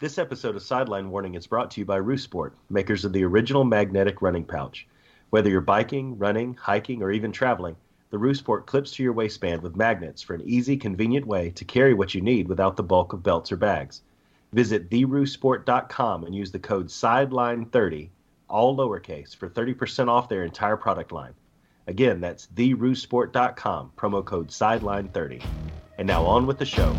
This episode of Sideline Warning is brought to you by Roosport, makers of the original magnetic running pouch. Whether you're biking, running, hiking, or even traveling, the Roosport clips to your waistband with magnets for an easy, convenient way to carry what you need without the bulk of belts or bags. Visit theroosport.com and use the code SIDELINE30, all lowercase, for 30% off their entire product line. Again, that's theroosport.com, promo code SIDELINE30. And now on with the show.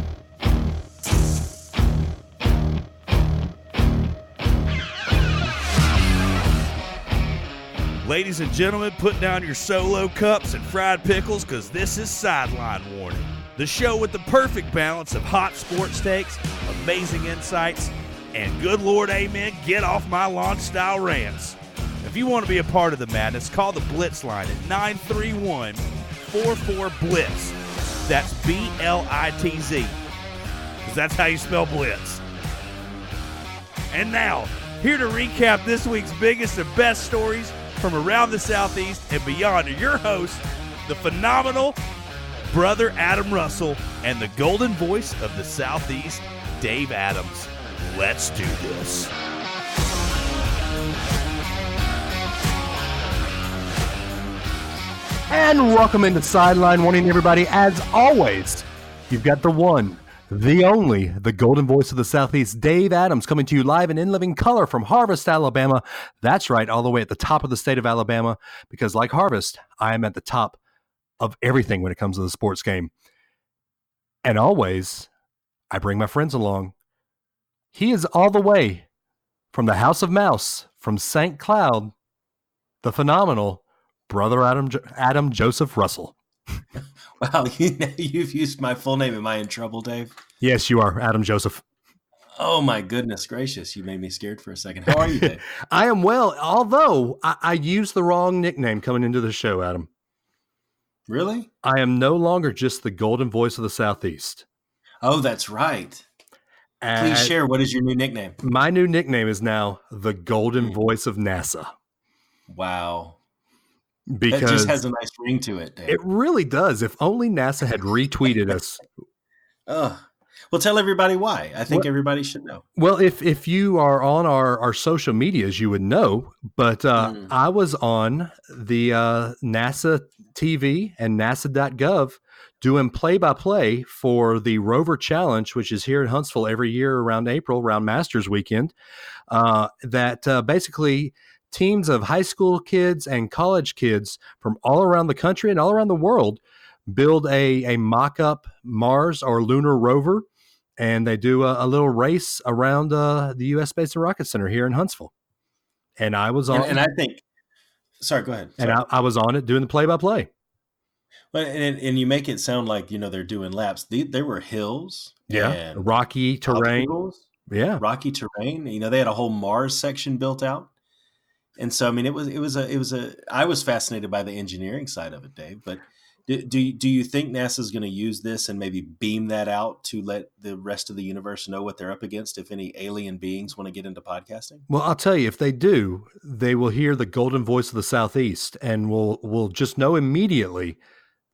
Ladies and gentlemen, put down your solo cups and fried pickles because this is Sideline Warning, the show with the perfect balance of hot sports takes, amazing insights, and good Lord, amen, get off my lawn style rants. If you want to be a part of the madness, call the Blitz line at 931-44-BLITZ. That's B-L-I-T-Z, because that's how you spell Blitz. And now, here to recap this week's biggest and best stories from around the Southeast and beyond are your hosts, the phenomenal brother Adam Russell and the golden voice of the Southeast, Dave Adams. Let's do this. And welcome into Sideline Warning, everybody. As always, you've got the one, the only, the golden voice of the Southeast, Dave Adams, coming to you live and in living color from Harvest, Alabama. That's right, all the way at the top of the state of Alabama, because like Harvest, I am at the top of everything when it comes to the sports game. And always, I bring my friends along. He is all the way from the House of Mouse, from St. Cloud, the phenomenal brother Adam Joseph Russell. Wow, you've used my full name. Am I in trouble, Dave? Yes, you are, Adam Joseph. Oh, my goodness gracious. You made me scared for a second. How are you, Dave? I am well, although I used the wrong nickname coming into the show, Adam. Really? I am no longer just the golden voice of the Southeast. Oh, that's right. Please share. What is your new nickname? My new nickname is now the golden voice of NASA. Wow. Because that just has a nice ring to it, Dave. It really does. If only NASA had retweeted us. Well, tell everybody why. I think everybody should know. Well, if you are on our social medias, you would know. But I was on the NASA TV and NASA.gov doing play-by-play for the Rover Challenge, which is here in Huntsville every year around April, around Masters Weekend, that basically teams of high school kids and college kids from all around the country and all around the world build a mock-up Mars or lunar rover, and they do a little race around the U.S. Space and Rocket Center here in Huntsville. And I was on, and I think, sorry, go ahead. Sorry. And I was on it doing the play-by-play. Well, and you make it sound like they're doing laps. There were hills, and rocky terrain, rocky terrain. They had a whole Mars section built out. And so, I mean, it was I was fascinated by the engineering side of it, Dave, but do you think NASA's going to use this and maybe beam that out to let the rest of the universe know what they're up against if any alien beings want to get into podcasting? Well, I'll tell you, if they do, they will hear the golden voice of the Southeast and will just know immediately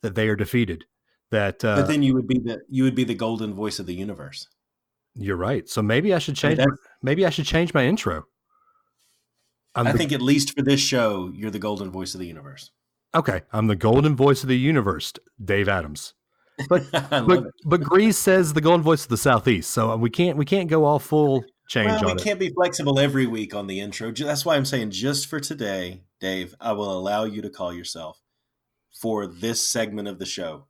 that they are defeated. But then you would be the golden voice of the universe. You're right. So maybe I should change my intro. I think at least for this show, you're the golden voice of the universe. Okay, I'm the golden voice of the universe, Dave Adams. But Grease says the golden voice of the Southeast, so we can't go all full change on it. We can't be flexible every week on the intro. That's why I'm saying just for today, Dave, I will allow you to call yourself for this segment of the show.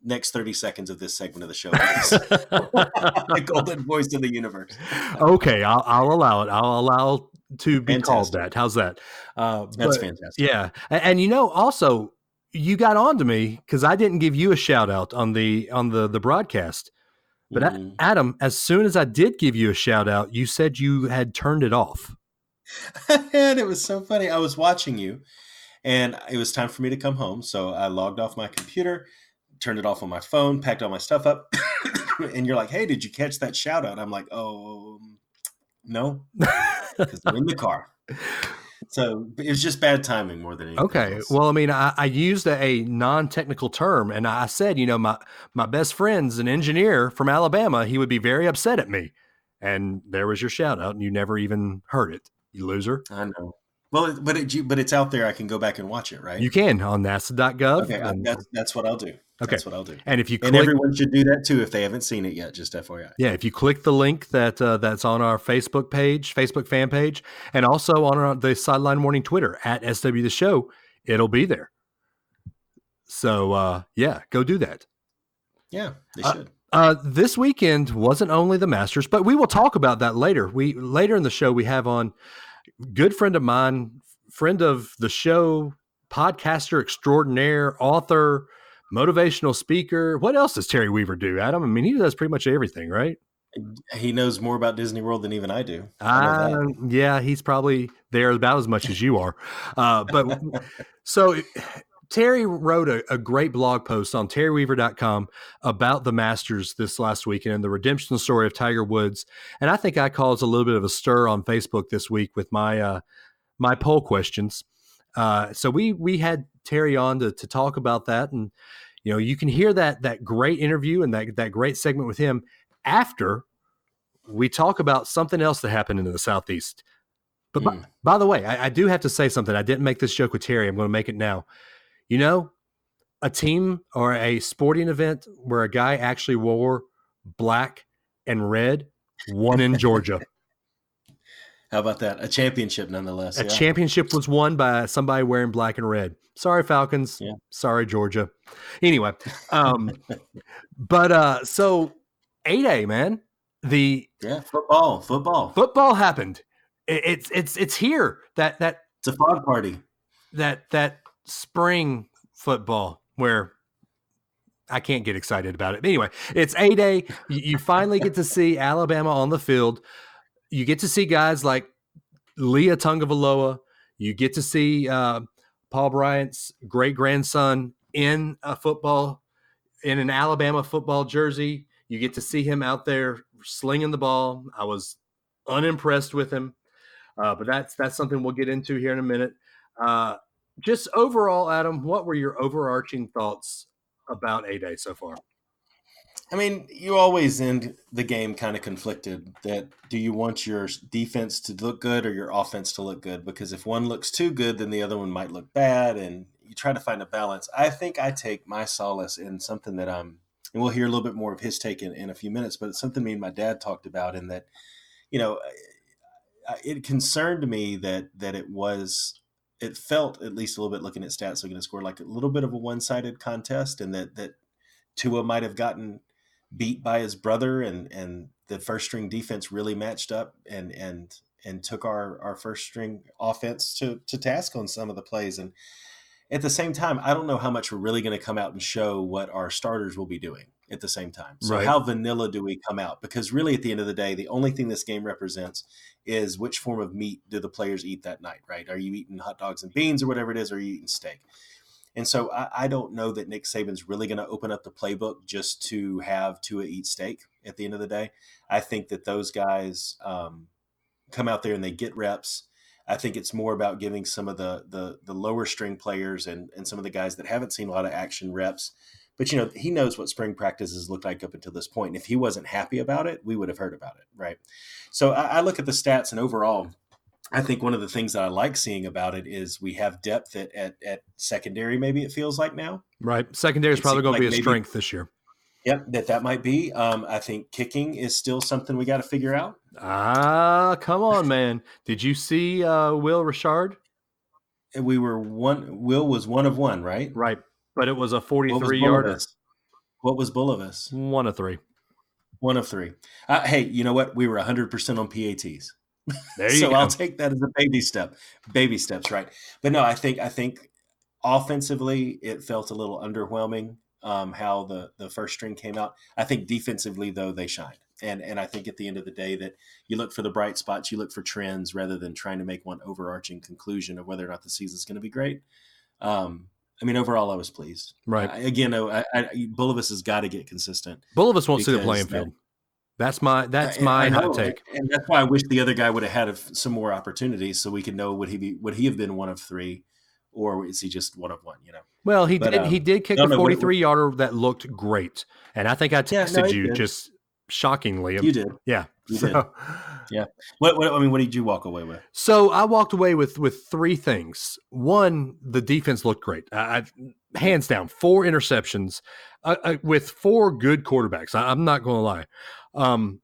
Next 30 seconds of this segment of the show. The golden voice of the universe. Okay, I'll allow it. I'll allow to be called that. How's that? That's fantastic. Yeah. And also you got on to me because I didn't give you a shout out on the broadcast. But Adam, as soon as I did give you a shout out, you said you had turned it off. And it was so funny. I was watching you and it was time for me to come home. So I logged off my computer, turned it off on my phone, packed all my stuff up. And you're like, hey, did you catch that shout out? I'm like, oh, no, because I'm in the car. So it was just bad timing more than anything. Okay. else. Well, I mean, I used a non-technical term, and I said, my best friend's an engineer from Alabama. He would be very upset at me. And there was your shout out, and you never even heard it, you loser. I know. Well, but it's out there. I can go back and watch it, right? You can on NASA.gov. Okay, that's what I'll do. Okay. That's what I'll do. And if you everyone should do that too if they haven't seen it yet, just FYI. Yeah, if you click the link that's on our Facebook fan page, and also on the Sideline Warning Twitter at SW The Show, it'll be there. So, go do that. Yeah, they should. This weekend wasn't only the Masters, but we will talk about that later. Later in the show, we have on good friend of mine, friend of the show, podcaster extraordinaire, author, motivational speaker. What else does Terry Weaver do, Adam? I mean, he does pretty much everything, right? He knows more about Disney World than even I do. Yeah, he's probably there about as much as you are. But so Terry wrote a great blog post on terryweaver.com about the Masters this last weekend and the redemption story of Tiger Woods. And I think I caused a little bit of a stir on Facebook this week with my my poll questions. So we had Terry on to talk about that. And, you can hear that great interview and that great segment with him after we talk about something else that happened in the Southeast. But by the way, I do have to say something. I didn't make this joke with Terry. I'm going to make it now. A team or a sporting event where a guy actually wore black and red won in Georgia. How about that? A championship, nonetheless. A championship was won by somebody wearing black and red. Sorry, Falcons. Yeah. Sorry, Georgia. Anyway, so 8A, man. Football happened. It's here. That it's a fog party. That spring football where I can't get excited about it. But anyway, it's 8A. You finally get to see Alabama on the field. You get to see guys like Leah Tungavaloa. You get to see Paul Bryant's great-grandson in an Alabama football jersey. You get to see him out there slinging the ball. I was unimpressed with him, but that's something we'll get into here in a minute. Just overall, Adam, what were your overarching thoughts about 8A so far? I mean, you always end the game kind of conflicted that do you want your defense to look good or your offense to look good? Because if one looks too good, then the other one might look bad, and you try to find a balance. I think I take my solace in something that and we'll hear a little bit more of his take in a few minutes, but it's something me and my dad talked about, in that, it concerned me that it felt, at least a little bit looking at stats, looking at score, like a little bit of a one-sided contest, and that Tua might have gotten beat by his brother, and the first string defense really matched up and took our first string offense to task on some of the plays. And at the same time, I don't know how much we're really going to come out and show what our starters will be doing at the same time. So How vanilla do we come out? Because really at the end of the day, the only thing this game represents is which form of meat do the players eat that night, right? Are you eating hot dogs and beans or whatever it is, or are you eating steak? And so I don't know that Nick Saban's really going to open up the playbook just to have Tua eat steak at the end of the day. I think that those guys come out there and they get reps. I think it's more about giving some of the lower string players and some of the guys that haven't seen a lot of action reps. But, he knows what spring practices look like up until this point. And if he wasn't happy about it, we would have heard about it, right? So I look at the stats, and overall, I think one of the things that I like seeing about it is we have depth at secondary, maybe it feels like now. Right. Secondary is probably going to be a strength this year. Yep, that might be. I think kicking is still something we got to figure out. Come on, man. Did you see Will Richard? Will was 1 of 1, right? Right. But it was a 43-yarder. What was Bull-of-us? 1 of 3. 1 of 3. Hey, you know what? We were 100% on PATs. There you go. I'll take that as a baby step. Baby steps, right? But no, I think offensively it felt a little underwhelming how the first string came out. I think defensively, though, they shined. And I think at the end of the day that you look for the bright spots, you look for trends rather than trying to make one overarching conclusion of whether or not the season's going to be great. Overall, I was pleased. Right. Bull-of-us has got to get consistent. Bull-of-us won't see the playing field. That's my hot take. And that's why I wish the other guy would have had some more opportunities so we could know would he have been 1 of 3, or is he just 1 of 1? Well, he did kick a 43-yarder that looked great, and I think I texted you shockingly. You did. Yeah. You did. Yeah. What did you walk away with? So I walked away with three things. One, the defense looked great. Hands down, 4 interceptions with 4 good quarterbacks. I'm not going to lie.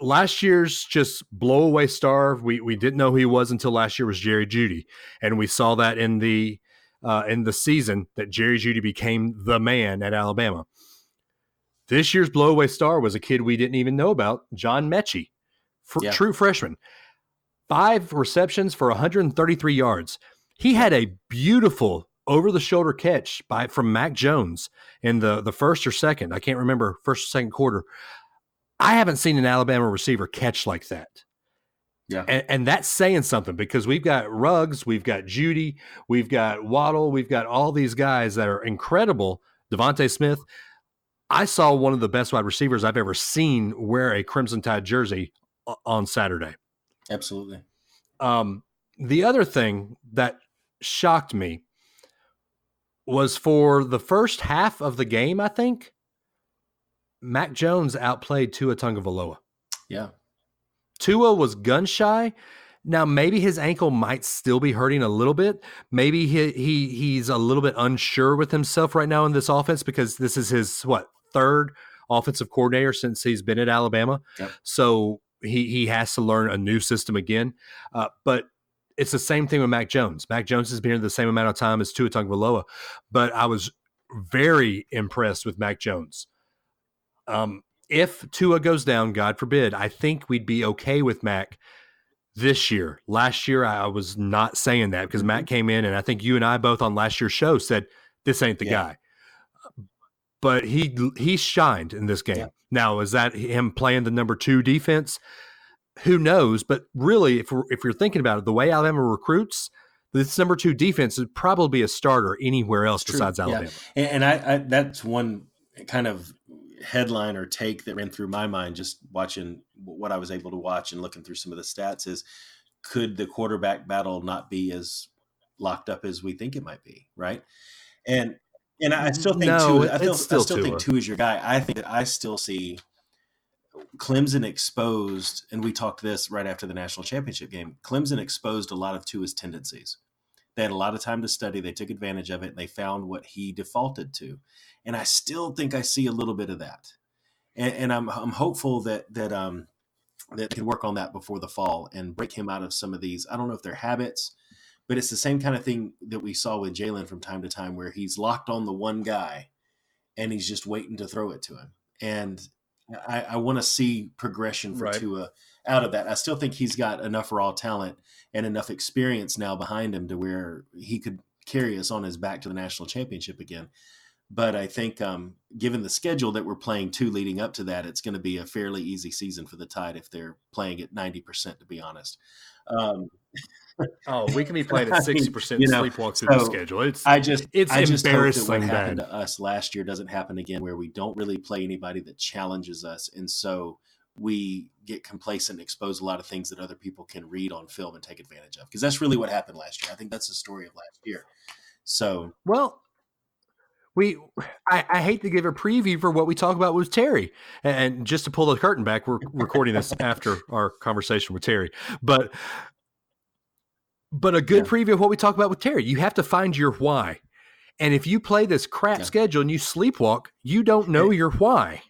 Last year's just blow away star. We didn't know who he was until last year was Jerry Jeudy, and we saw that in the season that Jerry Jeudy became the man at Alabama. This year's blow away star was a kid we didn't even know about, John Mechie, true freshman. 5 receptions for 133 yards. He had a beautiful over-the-shoulder catch from Mac Jones in the first or second. I can't remember, first or second quarter. I haven't seen an Alabama receiver catch like that. Yeah. And that's saying something because we've got Ruggs, we've got Jeudy, we've got Waddle, we've got all these guys that are incredible. Devontae Smith. I saw one of the best wide receivers I've ever seen wear a Crimson Tide jersey on Saturday. Absolutely. The other thing that shocked me was for the first half of the game, I think, Mac Jones outplayed Tua Tagovailoa. Yeah. Tua was gun shy. Now, maybe his ankle might still be hurting a little bit. Maybe he's a little bit unsure with himself right now in this offense because this is his, third offensive coordinator since he's been at Alabama. Yep. So he has to learn a new system again. But it's the same thing with Mac Jones. Mac Jones has been here the same amount of time as Tua Tagovailoa. But I was very impressed with Mac Jones. If Tua goes down, God forbid, I think we'd be okay with Mac this year. Last year, I was not saying that because Mac came in, and I think you and I both on last year's show said, this ain't the guy. But he shined in this game. Yeah. Now, is that him playing the number 2 defense? Who knows? But really, if you're thinking about it, the way Alabama recruits, this number 2 defense would probably be a starter anywhere else besides Alabama. Yeah. And I that's one kind of headline or take that ran through my mind just watching what I was able to watch and looking through some of the stats is, could the quarterback battle not be as locked up as we think it might be, right? And I still think I still think Tua is your guy. I think that I still see Clemson exposed, and we talked this right after the national championship game. Clemson exposed a lot of Tua's tendencies. They had a lot of time to study. They took advantage of it. And they found what he defaulted to. And I still think I see a little bit of that. And I'm hopeful that can work on that before the fall and break him out of some of these. I don't know if they're habits, but it's the same kind of thing that we saw with Jalen from time to time where he's locked on the one guy and he's just waiting to throw it to him. And I want to see progression for Tua out of that. I still think he's got enough raw talent and enough experience now behind him to where he could carry us on his back to the national championship again. But I think given the schedule that we're playing to leading up to that, it's going to be a fairly easy season for the Tide if they're playing at 90%, to be honest. We can be playing at 60% sleepwalk through the schedule. It's embarrassing. Hope that what happened to us last year doesn't happen again, where we don't really play anybody that challenges us, and so we get complacent and expose a lot of things that other people can read on film and take advantage of. Because that's really what happened last year. I think that's the story of last year. So I hate to give a preview for what we talk about with Terry, and just to pull the curtain back, we're recording this after our conversation with Terry, but a good preview of what we talk about with Terry. You have to find your why. And if you play this crap schedule and you sleepwalk, you don't know your why.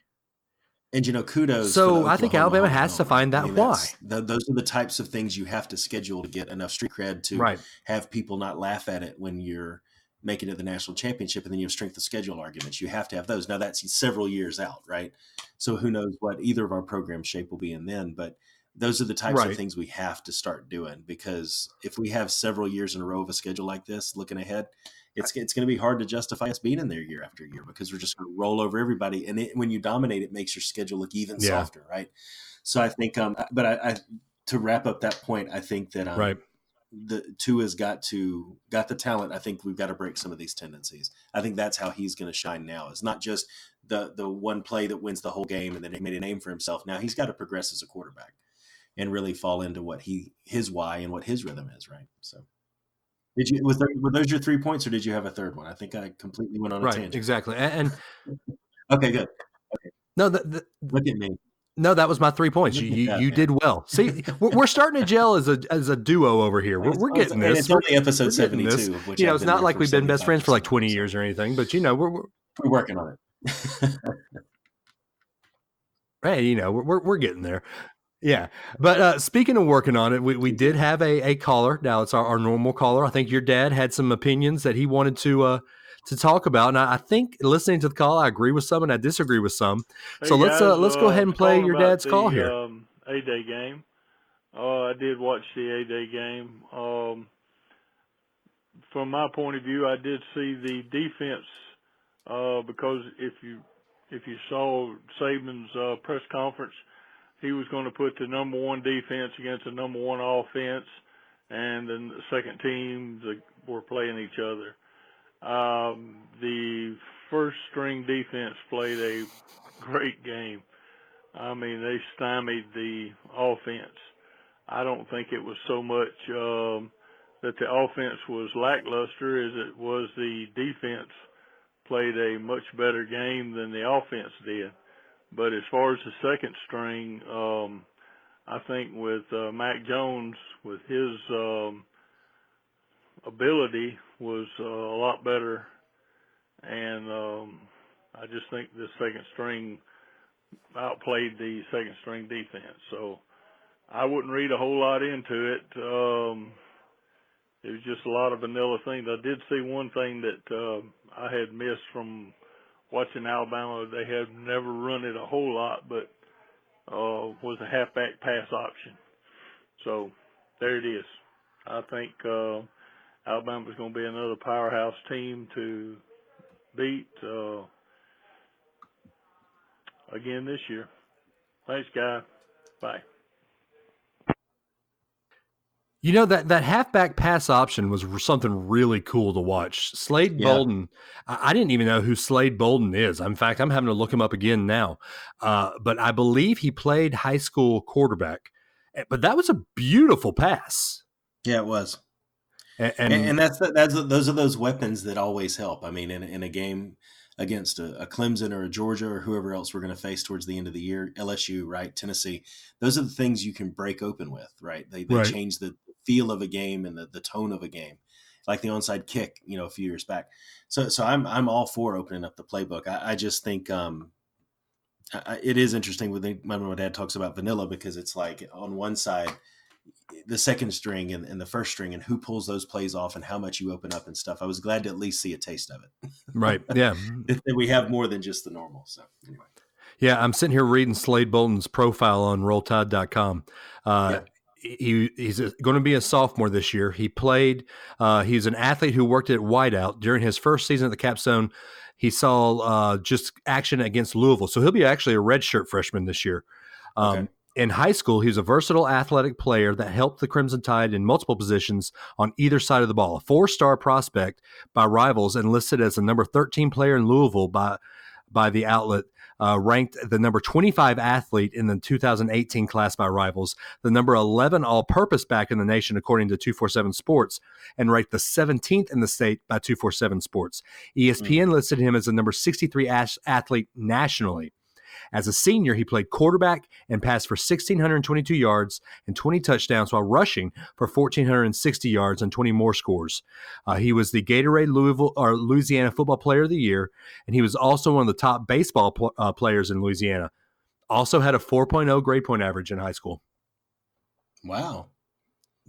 And, kudos. So I think Alabama has to find that why. Those are the types of things you have to schedule to get enough street cred to have people not laugh at it when you're making it to the national championship, and then you have strength of schedule arguments. You have to have those. Now, that's several years out, right? So who knows what either of our program shape will be in then, but those are the types of things we have to start doing, because if we have several years in a row of a schedule like this looking ahead, it's going to be hard to justify us being in there year after year, because we're just going to roll over everybody. And when you dominate, it makes your schedule look even softer, right? So I think, but to wrap up that point, I think that the Tua's got the talent. I think we've got to break some of these tendencies. I think that's how he's going to shine now. It's not just the one play that wins the whole game and then he made a name for himself. Now he's got to progress as a quarterback and really fall into what his why and what his rhythm is, right? So, were those your 3 points, or did you have a third one? I think I completely went on a tangent. Exactly. And okay, good. Okay. No, Look at me. no, that was my 3 points. Look at You that, you man. did well. See, we're starting to gel as a duo over here. We're getting And this. it's only episode We're getting this. 72, of which You know, I've it's been not there like for we've been best friends for like 75%. 20 years or anything, but you know, we're working on it. hey, you know, we're getting there. Yeah. But speaking of working on it, we did have a caller. Now it's our normal caller. I think your dad had some opinions that he wanted to talk about. And I think listening to the call, I agree with some and I disagree with some. Hey So guys, let's go ahead and play calling your about dad's call here. A-Day game. I did watch the A-Day game. From my point of view, I did see the defense because if you saw Saban's press conference, he was going to put the number one defense against the number one offense, and then the second teams were playing each other. The first string defense played a great game. I mean, they stymied the offense. I don't think it was so much that the offense was lackluster as it was the defense played a much better game than the offense did. But as far as the second string, I think with Mac Jones, with his ability, was a lot better. And I just think the second string outplayed the second string defense. So I wouldn't read a whole lot into it. It was just a lot of vanilla things. I did see one thing that I had missed from watching Alabama. They had never run it a whole lot, but was a halfback pass option. So there it is. I think Alabama's going to be another powerhouse team to beat again this year. Thanks, guy. Bye. You know, that halfback pass option was something really cool to watch. Slade Bolden, I didn't even know who Slade Bolden is. In fact, I'm having to look him up again now. But I believe he played high school quarterback. But that was a beautiful pass. Yeah, it was. And those are those weapons that always help. I mean, in a game against a Clemson or a Georgia or whoever else we're going to face towards the end of the year, LSU, right, Tennessee, those are the things you can break open with, right? They change the feel of a game and the tone of a game, like the onside kick, a few years back. So I'm all for opening up the playbook. I just think it is interesting when my dad talks about vanilla, because it's like on one side, the second string and the first string, and who pulls those plays off and how much you open up and stuff. I was glad to at least see a taste of it. Right. Yeah. That we have more than just the normal. So anyway. Yeah. I'm sitting here reading Slade Bolden's profile on rolltide.com. He's going to be a sophomore this year. He played, he's an athlete who worked at wideout during his first season at the Capstone. He saw just action against Louisville. So he'll be actually a redshirt freshman this year. Okay. In high school, he was a versatile athletic player that helped the Crimson Tide in multiple positions on either side of the ball. A 4-star prospect by Rivals and listed as the number 13 player in Louisville by the outlet, ranked the number 25 athlete in the 2018 class by Rivals, the number 11 all-purpose back in the nation according to 247 Sports, and ranked the 17th in the state by 247 Sports. ESPN listed him as the number 63 athlete nationally. As a senior, he played quarterback and passed for 1,622 yards and 20 touchdowns while rushing for 1,460 yards and 20 more scores. He was the Gatorade Louisiana Football Player of the Year, and he was also one of the top baseball players in Louisiana. Also had a 4.0 grade point average in high school. Wow.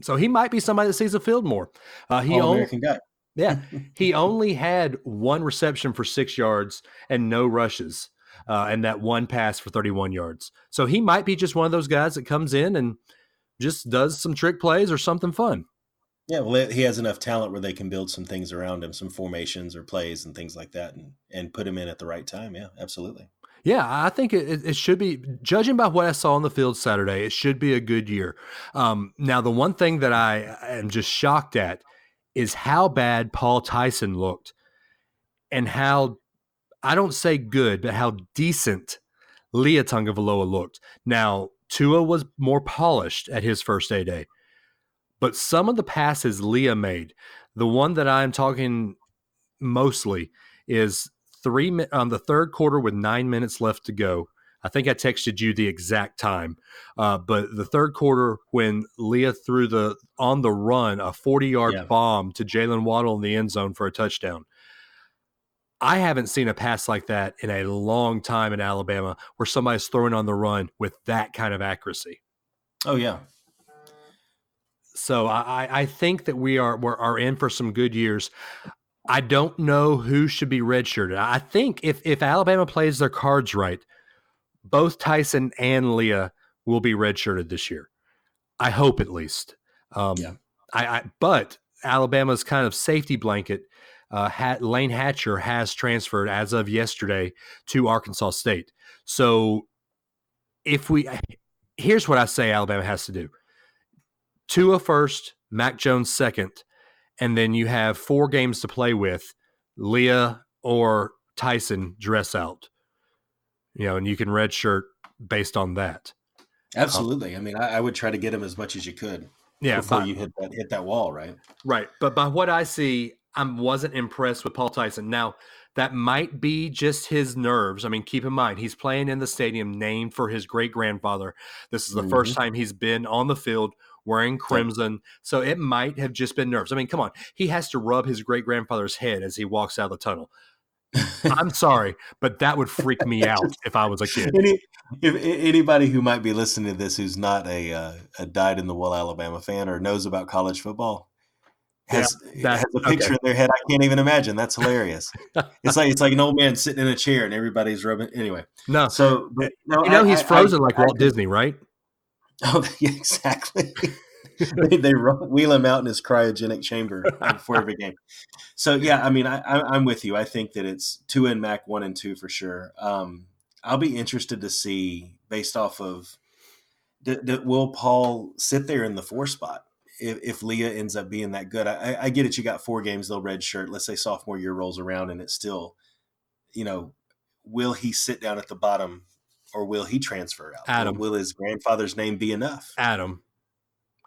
So he might be somebody that sees the field more. All-American guy. Yeah. He only had one reception for 6 yards and no rushes. And that one pass for 31 yards. So he might be just one of those guys that comes in and just does some trick plays or something fun. Yeah, well, he has enough talent where they can build some things around him, some formations or plays and things like that, and put him in at the right time. Yeah, absolutely. Yeah, I think it should be, judging by what I saw on the field Saturday, it should be a good year. Now, the one thing that I am just shocked at is how bad Paul Tyson looked and how, I don't say good, but how decent Lia Tagovailoa looked. Now, Tua was more polished at his first A-Day, but some of the passes Lia made, the one that I'm talking mostly is on the third quarter with 9 minutes left to go. I think I texted you the exact time. But the third quarter, when Leah threw on the run, a 40-yard bomb to Jalen Waddle in the end zone for a touchdown. I haven't seen a pass like that in a long time in Alabama where somebody's throwing on the run with that kind of accuracy. Oh, yeah. So I think that we're in for some good years. I don't know who should be redshirted. I think if Alabama plays their cards right, both Tyson and Leah will be redshirted this year. I hope at least. But Alabama's kind of safety blanket, Lane Hatcher has transferred as of yesterday to Arkansas State. So here's what I say Alabama has to do. Tua first, Mac Jones second, and then you have 4 games to play with. Leah or Tyson dress out, and you can redshirt based on that. Absolutely. I mean, I would try to get him as much as you could before you hit that wall, right? Right. But by what I see, I wasn't impressed with Paul Tyson. Now, that might be just his nerves. I mean, keep in mind, he's playing in the stadium named for his great-grandfather. This is the first time he's been on the field wearing crimson. So it might have just been nerves. I mean, come on. He has to rub his great-grandfather's head as he walks out of the tunnel. I'm sorry, but that would freak me out if I was a kid. If anybody who might be listening to this who's not a dyed-in-the-wool Alabama fan or knows about college football has a picture in their head I can't even imagine. That's hilarious. It's like an old man sitting in a chair and everybody's rubbing. Anyway, no. So he's frozen like Walt Disney, right? Oh, yeah, exactly. they wheel him out in his cryogenic chamber before every game. So yeah, I mean, I'm with you. I think that it's Tua and Mac 1 and 2 for sure. I'll be interested to see based off of will Paul sit there in the 4 spot if Leah ends up being that good. I get it. You got 4 games, they'll redshirt. Let's say sophomore year rolls around and it's still, will he sit down at the bottom or will he transfer out? Adam, will his grandfather's name be enough? Adam,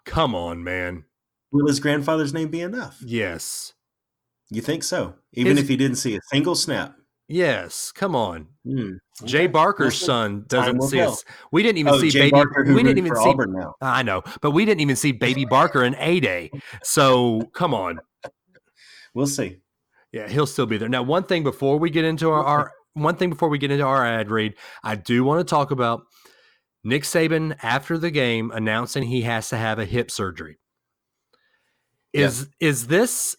come on, man. Will his grandfather's name be enough? Yes. You think so? Even if he didn't see a single snap? Yes. Come on. Okay. Jay Barker's son doesn't see us. We didn't even see Jay baby. Barker, We didn't even see. Auburn now. I know, but we didn't even see baby Barker in A-Day. So come on. We'll see. Yeah, he'll still be there. Now, one thing before we get into our ad read, I do want to talk about Nick Saban after the game announcing he has to have a hip surgery. Is this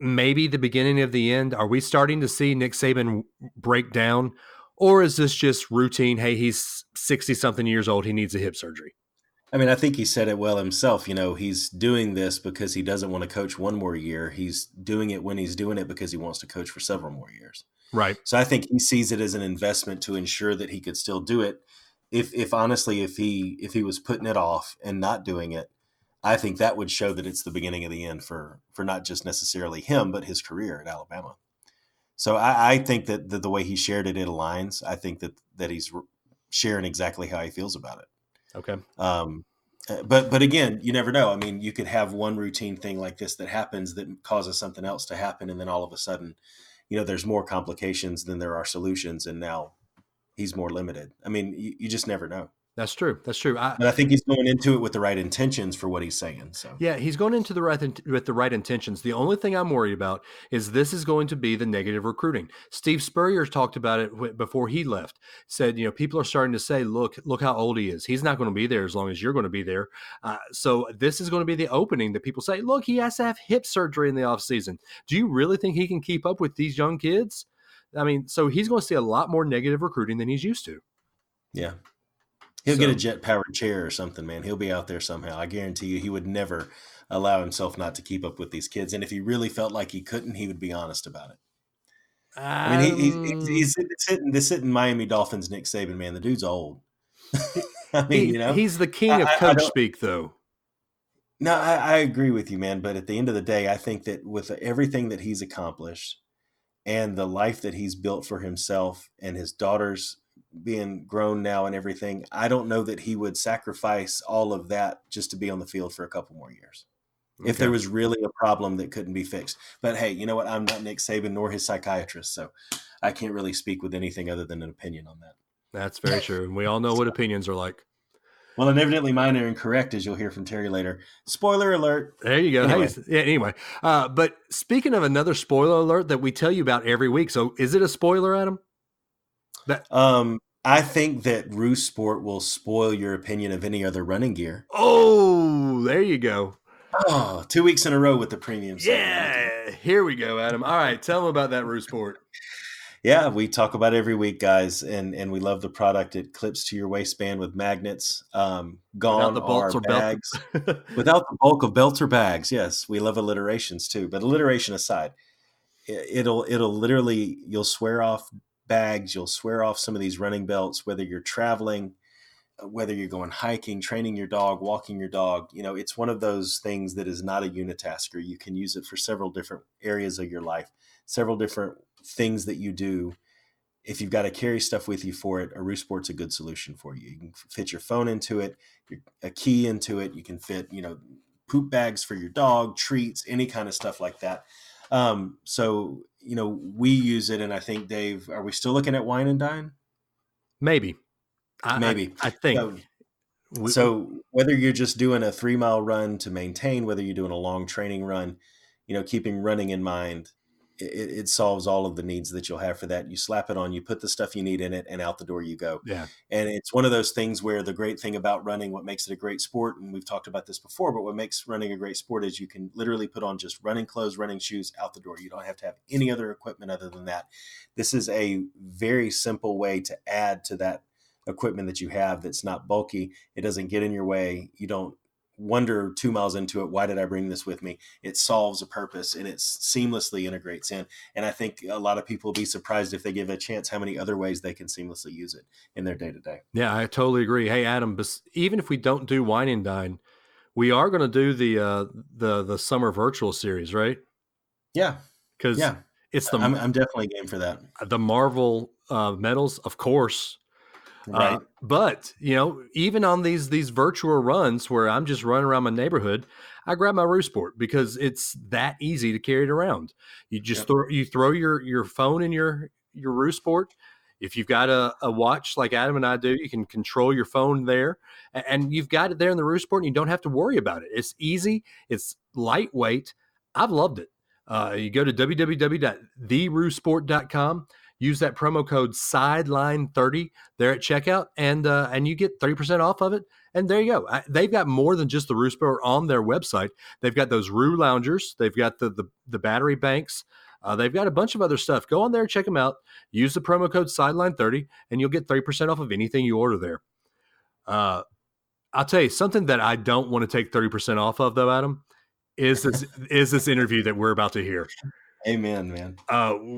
maybe the beginning of the end? Are we starting to see Nick Saban break down, or is this just routine? Hey, he's 60-something years old. He needs a hip surgery. I mean, I think he said it well himself. He's doing this because he doesn't want to coach one more year. He's doing it when he's doing it because he wants to coach for several more years. Right. So I think he sees it as an investment to ensure that he could still do it. If honestly, if he was putting it off and not doing it, I think that would show that it's the beginning of the end for not just necessarily him, but his career at Alabama. So I think that the way he shared it aligns. I think that he's sharing exactly how he feels about it. Okay. But again, you never know. I mean, you could have one routine thing like this that happens that causes something else to happen. And then all of a sudden, there's more complications than there are solutions. And now he's more limited. I mean, you just never know. That's true. But I think he's going into it with the right intentions for what he's saying. So yeah, he's going into with the right intentions. The only thing I'm worried about is this is going to be the negative recruiting. Steve Spurrier talked about it before he left. Said, people are starting to say, look how old he is. He's not going to be there as long as you're going to be there. So this is going to be the opening that people say, look, he has to have hip surgery in the offseason. Do you really think he can keep up with these young kids? I mean, so he's going to see a lot more negative recruiting than he's used to. Yeah. He'll get a jet-powered chair or something, man. He'll be out there somehow. I guarantee you he would never allow himself not to keep up with these kids. And if he really felt like he couldn't, he would be honest about it. I mean, he's sitting Miami Dolphins Nick Saban, man. The dude's old. I mean, he's the king of coach speak, though. No, I agree with you, man. But at the end of the day, I think that with everything that he's accomplished and the life that he's built for himself and his daughters being grown now and everything, I don't know that he would sacrifice all of that just to be on the field for a couple more years. Okay. If there was really a problem that couldn't be fixed. But hey, you know what? I'm not Nick Saban nor his psychiatrist, so I can't really speak with anything other than an opinion on that. That's very true. And we all know what opinions are like. Well, and evidently mine are incorrect, as you'll hear from Terry later. Spoiler alert. There you go. Anyway. Anyway, but speaking of another spoiler alert that we tell you about every week, so is it a spoiler, Adam? I think that Roost Sport will spoil your opinion of any other running gear. Oh, there you go. Oh, 2 weeks in a row with the premium. Yeah, here we go, Adam. All right, tell them about that Roost Sport. Yeah, we talk about it every week, guys, and we love the product. It clips to your waistband with magnets. Gone Without the bolts are or bags. Without the bulk of belts or bags. Yes, we love alliterations too. But alliteration aside, it'll literally, you'll swear off bags. You'll swear off some of these running belts, whether you're traveling, whether you're going hiking, training your dog, walking your dog. You know, it's one of those things that is not a unitasker. You can use it for several different areas of your life, several different things that you do. If you've got to carry stuff with you for it, a Roost Sport's a good solution for you. You can fit your phone into it, a key into it. You can fit, poop bags for your dog, treats, any kind of stuff like that. So, we use it, and I think, Dave, are we still looking at Wine and Dine? Maybe. Maybe. I think. So whether you're just doing a 3-mile run to maintain, whether you're doing a long training run, keeping running in mind, it solves all of the needs that you'll have for that. You slap it on, you put the stuff you need in it, and out the door you go. Yeah. And it's one of those things where the great thing about running, what makes it a great sport, and we've talked about this before, but what makes running a great sport is you can literally put on just running clothes, running shoes, out the door. You don't have to have any other equipment other than that. This is a very simple way to add to that equipment that you have that's not bulky. It doesn't get in your way. You don't wonder 2 miles into it, why did I bring this with me? It solves a purpose, and it seamlessly integrates in. And I think a lot of people will be surprised if they give a chance how many other ways they can seamlessly use it in their day-to-day. Yeah, I totally agree. Hey, Adam, even if we don't do Wine and Dine, we are going to do the summer virtual series, right? Yeah. Because it's I'm definitely game for that. The Marvel medals, of course. Right. But, even on these virtual runs where I'm just running around my neighborhood, I grab my Roost Sport because it's that easy to carry it around. You just throw your phone in your Roost Sport. If you've got a watch like Adam and I do, you can control your phone there, and you've got it there in the Roost Sport, and you don't have to worry about it. It's easy. It's lightweight. I've loved it. You go to www.theroostsport.com. Use that promo code Sideline30 there at checkout, and you get 30% off of it. And there you go. They've got more than just the Roost Sport on their website. They've got those Roo loungers. They've got the battery banks. They've got a bunch of other stuff. Go on there and check them out. Use the promo code Sideline30, and you'll get 30% off of anything you order there. I'll tell you something that I don't want to take 30% off of, though, Adam, is this interview that we're about to hear. Amen, man.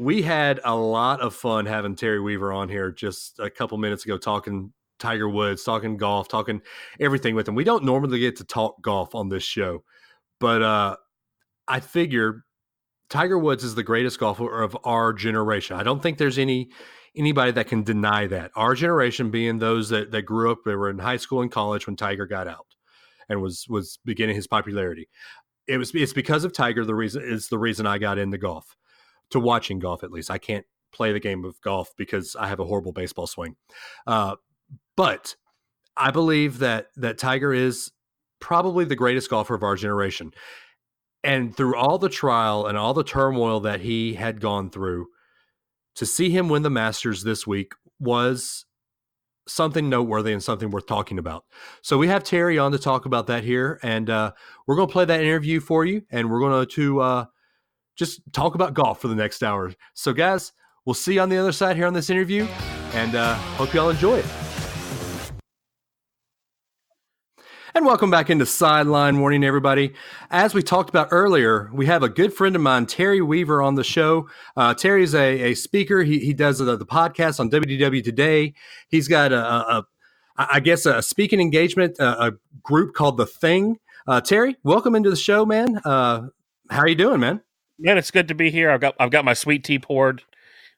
We had a lot of fun having Terry Weaver on here just a couple minutes ago, talking Tiger Woods, talking golf, talking everything with him. We don't normally get to talk golf on this show, but I figure Tiger Woods is the greatest golfer of our generation. I don't think there's anybody that can deny that. Our generation being those that grew up, they were in high school and college when Tiger got out and was beginning his popularity. It's because of Tiger. The reason I got into golf, to watching golf at least. I can't play the game of golf because I have a horrible baseball swing. But I believe that Tiger is probably the greatest golfer of our generation. And through all the trial and all the turmoil that he had gone through, to see him win the Masters this week was something noteworthy and something worth talking about. So we have Terry on to talk about that here, and we're going to play that interview for you, and we're going to just talk about golf for the next hour. So guys, we'll see you on the other side here on this interview, and hope you all enjoy it. And welcome back into Sideline Warning, everybody. As we talked about earlier, we have a good friend of mine, Terry Weaver, on the show. Terry's a speaker. He does the podcast on WDW Today. He's got a speaking engagement, a group called The Thing. Terry, welcome into the show, man. How are you doing, man? Man, it's good to be here. I've got my sweet tea poured.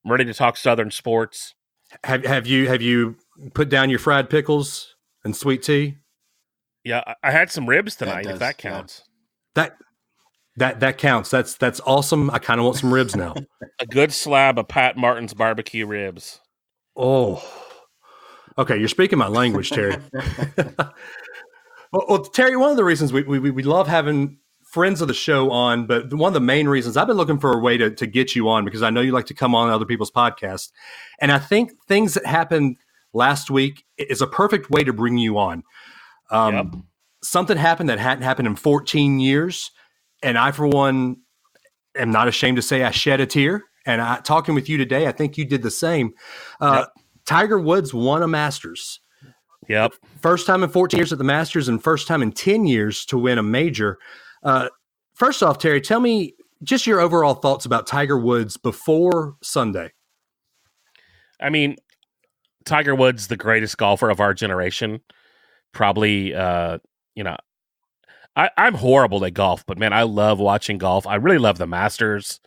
I'm ready to talk Southern sports. Have you put down your fried pickles and sweet tea? Yeah, I had some ribs tonight, if that counts. Yeah. That counts. That's awesome. I kind of want some ribs now. A good slab of Pat Martin's barbecue ribs. Oh, Okay, you're speaking my language, Terry. Well, Terry, one of the reasons we love having friends of the show on, but one of the main reasons I've been looking for a way to get you on, because I know you like to come on other people's podcasts. And I think things that happened last week is a perfect way to bring you on. Something happened that hadn't happened in 14 years. And I, for one, am not ashamed to say I shed a tear. And talking with you today, I think you did the same. Tiger Woods won a Masters. Yep. First time in 14 years at the Masters and first time in 10 years to win a major. First off, Terry, tell me just your overall thoughts about Tiger Woods before Sunday. I mean, Tiger Woods, the greatest golfer of our generation. Probably, I'm horrible at golf, but man, I love watching golf. I really love the Masters.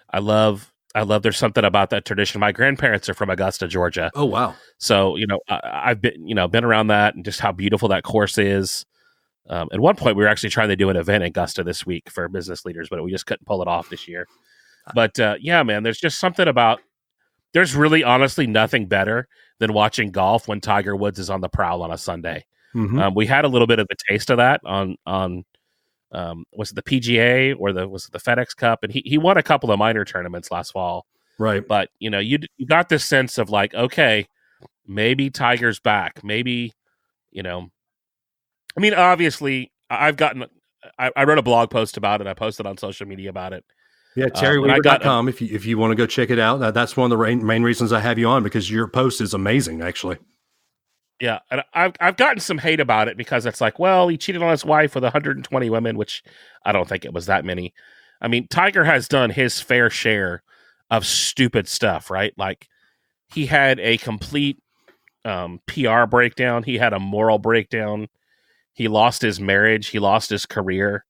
I love there's something about that tradition. My grandparents are from Augusta, Georgia. Oh, wow. So, I've been around that and just how beautiful that course is. At one point, we were actually trying to do an event in Augusta this week for business leaders, but we just couldn't pull it off this year. But man, there's just something about, there's really honestly nothing better than watching golf when Tiger Woods is on the prowl on a Sunday. Mm-hmm. We had a little bit of a taste of that on was it the PGA or was it the FedEx Cup? And he won a couple of minor tournaments last fall. Right. But, you got this sense of like, okay, maybe Tiger's back. Maybe, I mean, obviously, I wrote a blog post about it. I posted on social media about it. Yeah, TerryWeaver.com if you want to go check it out. That's one of the main reasons I have you on, because your post is amazing, actually. Yeah, and I've gotten some hate about it because it's like, well, he cheated on his wife with 120 women, which I don't think it was that many. I mean, Tiger has done his fair share of stupid stuff, right? Like, he had a complete PR breakdown. He had a moral breakdown. He lost his marriage. He lost his career.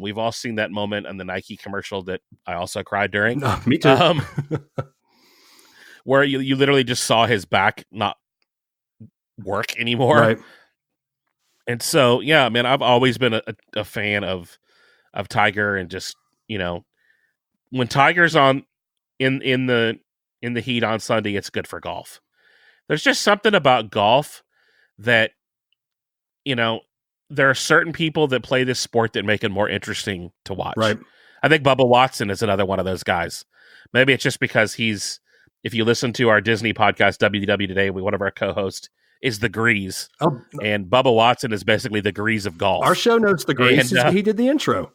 We've all seen that moment in the Nike commercial that I also cried during. Oh, me too. Where you literally just saw his back not work anymore. Right. And so, yeah, man, I've always been a fan of Tiger, and just, when Tiger's on in the heat on Sunday, it's good for golf. There's just something about golf that, there are certain people that play this sport that make it more interesting to watch. Right. I think Bubba Watson is another one of those guys. Maybe it's just because if you listen to our Disney podcast, WDW Today, one of our co-hosts is the Grease. Oh. And Bubba Watson is basically the Grease of golf. Our show notes the Grease. He did the intro.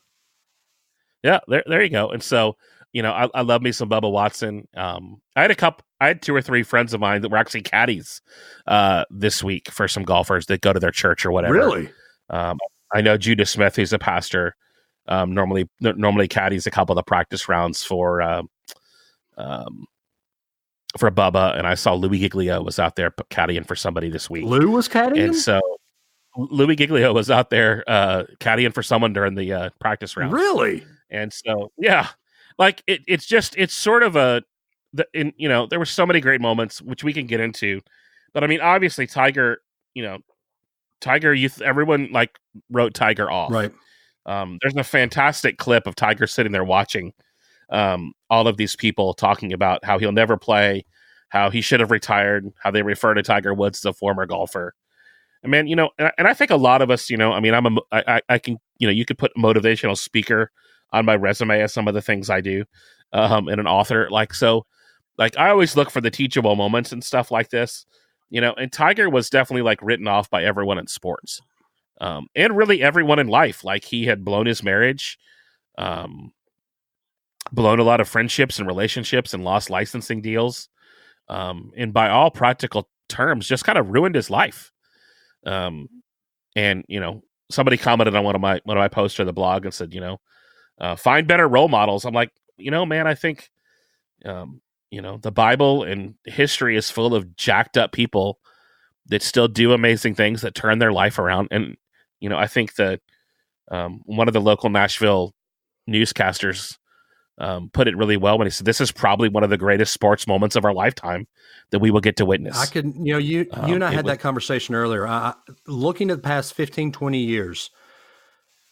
Yeah, there you go. And so, I love me some Bubba Watson. I had 2 or 3 friends of mine that were actually caddies this week for some golfers that go to their church or whatever. Really? I know Judah Smith, who's a pastor, normally caddies a couple of the practice rounds for Bubba, and I saw Louis Giglio was out there caddying for somebody this week. Lou was caddying? And so Louis Giglio was out there caddying for someone during the practice rounds. Really? And so, yeah, like it's sort of there were so many great moments, which we can get into, but I mean, obviously Tiger, everyone like wrote Tiger off. Right. There's a fantastic clip of Tiger sitting there watching all of these people talking about how he'll never play, how he should have retired, how they refer to Tiger Woods as a former golfer. And man, and I think a lot of us, I mean, I can, you could put motivational speaker on my resume as some of the things I do, and an author. I always look for the teachable moments and stuff like this, and Tiger was definitely like written off by everyone in sports, and really everyone in life. Like, he had blown his marriage, blown a lot of friendships and relationships, and lost licensing deals, and by all practical terms, just kind of ruined his life. And somebody commented on one of my posts or the blog and said, find better role models. I'm like, man, I think, the Bible and history is full of jacked up people that still do amazing things, that turn their life around. And, I think that, one of the local Nashville newscasters, put it really well when he said, this is probably one of the greatest sports moments of our lifetime that we will get to witness. I could, you and I had that conversation earlier. Looking at the past 15, 20 years,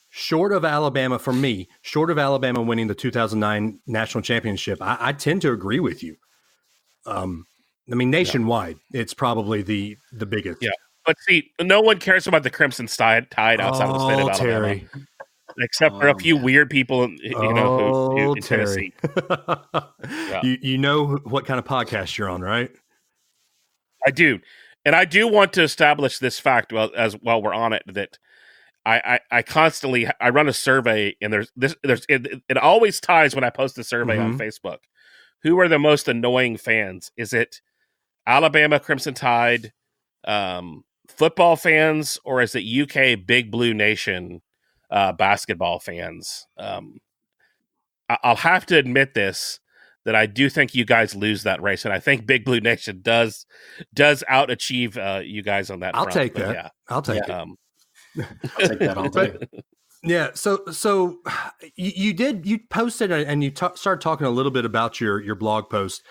short of Alabama winning the 2009 national championship, I tend to agree with you. I mean, nationwide, it's probably the biggest. Yeah. But see, no one cares about the Crimson Tide outside of the state of Alabama. Terry. Except for a few weird people, who in Terry. Tennessee. Yeah. You know what kind of podcast you're on, right? I do. And I do want to establish this fact while we're on it, that I constantly I run a survey, and it always ties when I post a survey on Facebook. Who are the most annoying fans? Is it Alabama Crimson Tide football fans, or is it UK Big Blue Nation basketball fans? I'll have to admit this, that I do think you guys lose that race, and I think Big Blue Nation does outachieve you guys on that front. I'll take that. Yeah. I'll take it. I'll take that all day. Yeah. So you posted and you started talking a little bit about your blog post.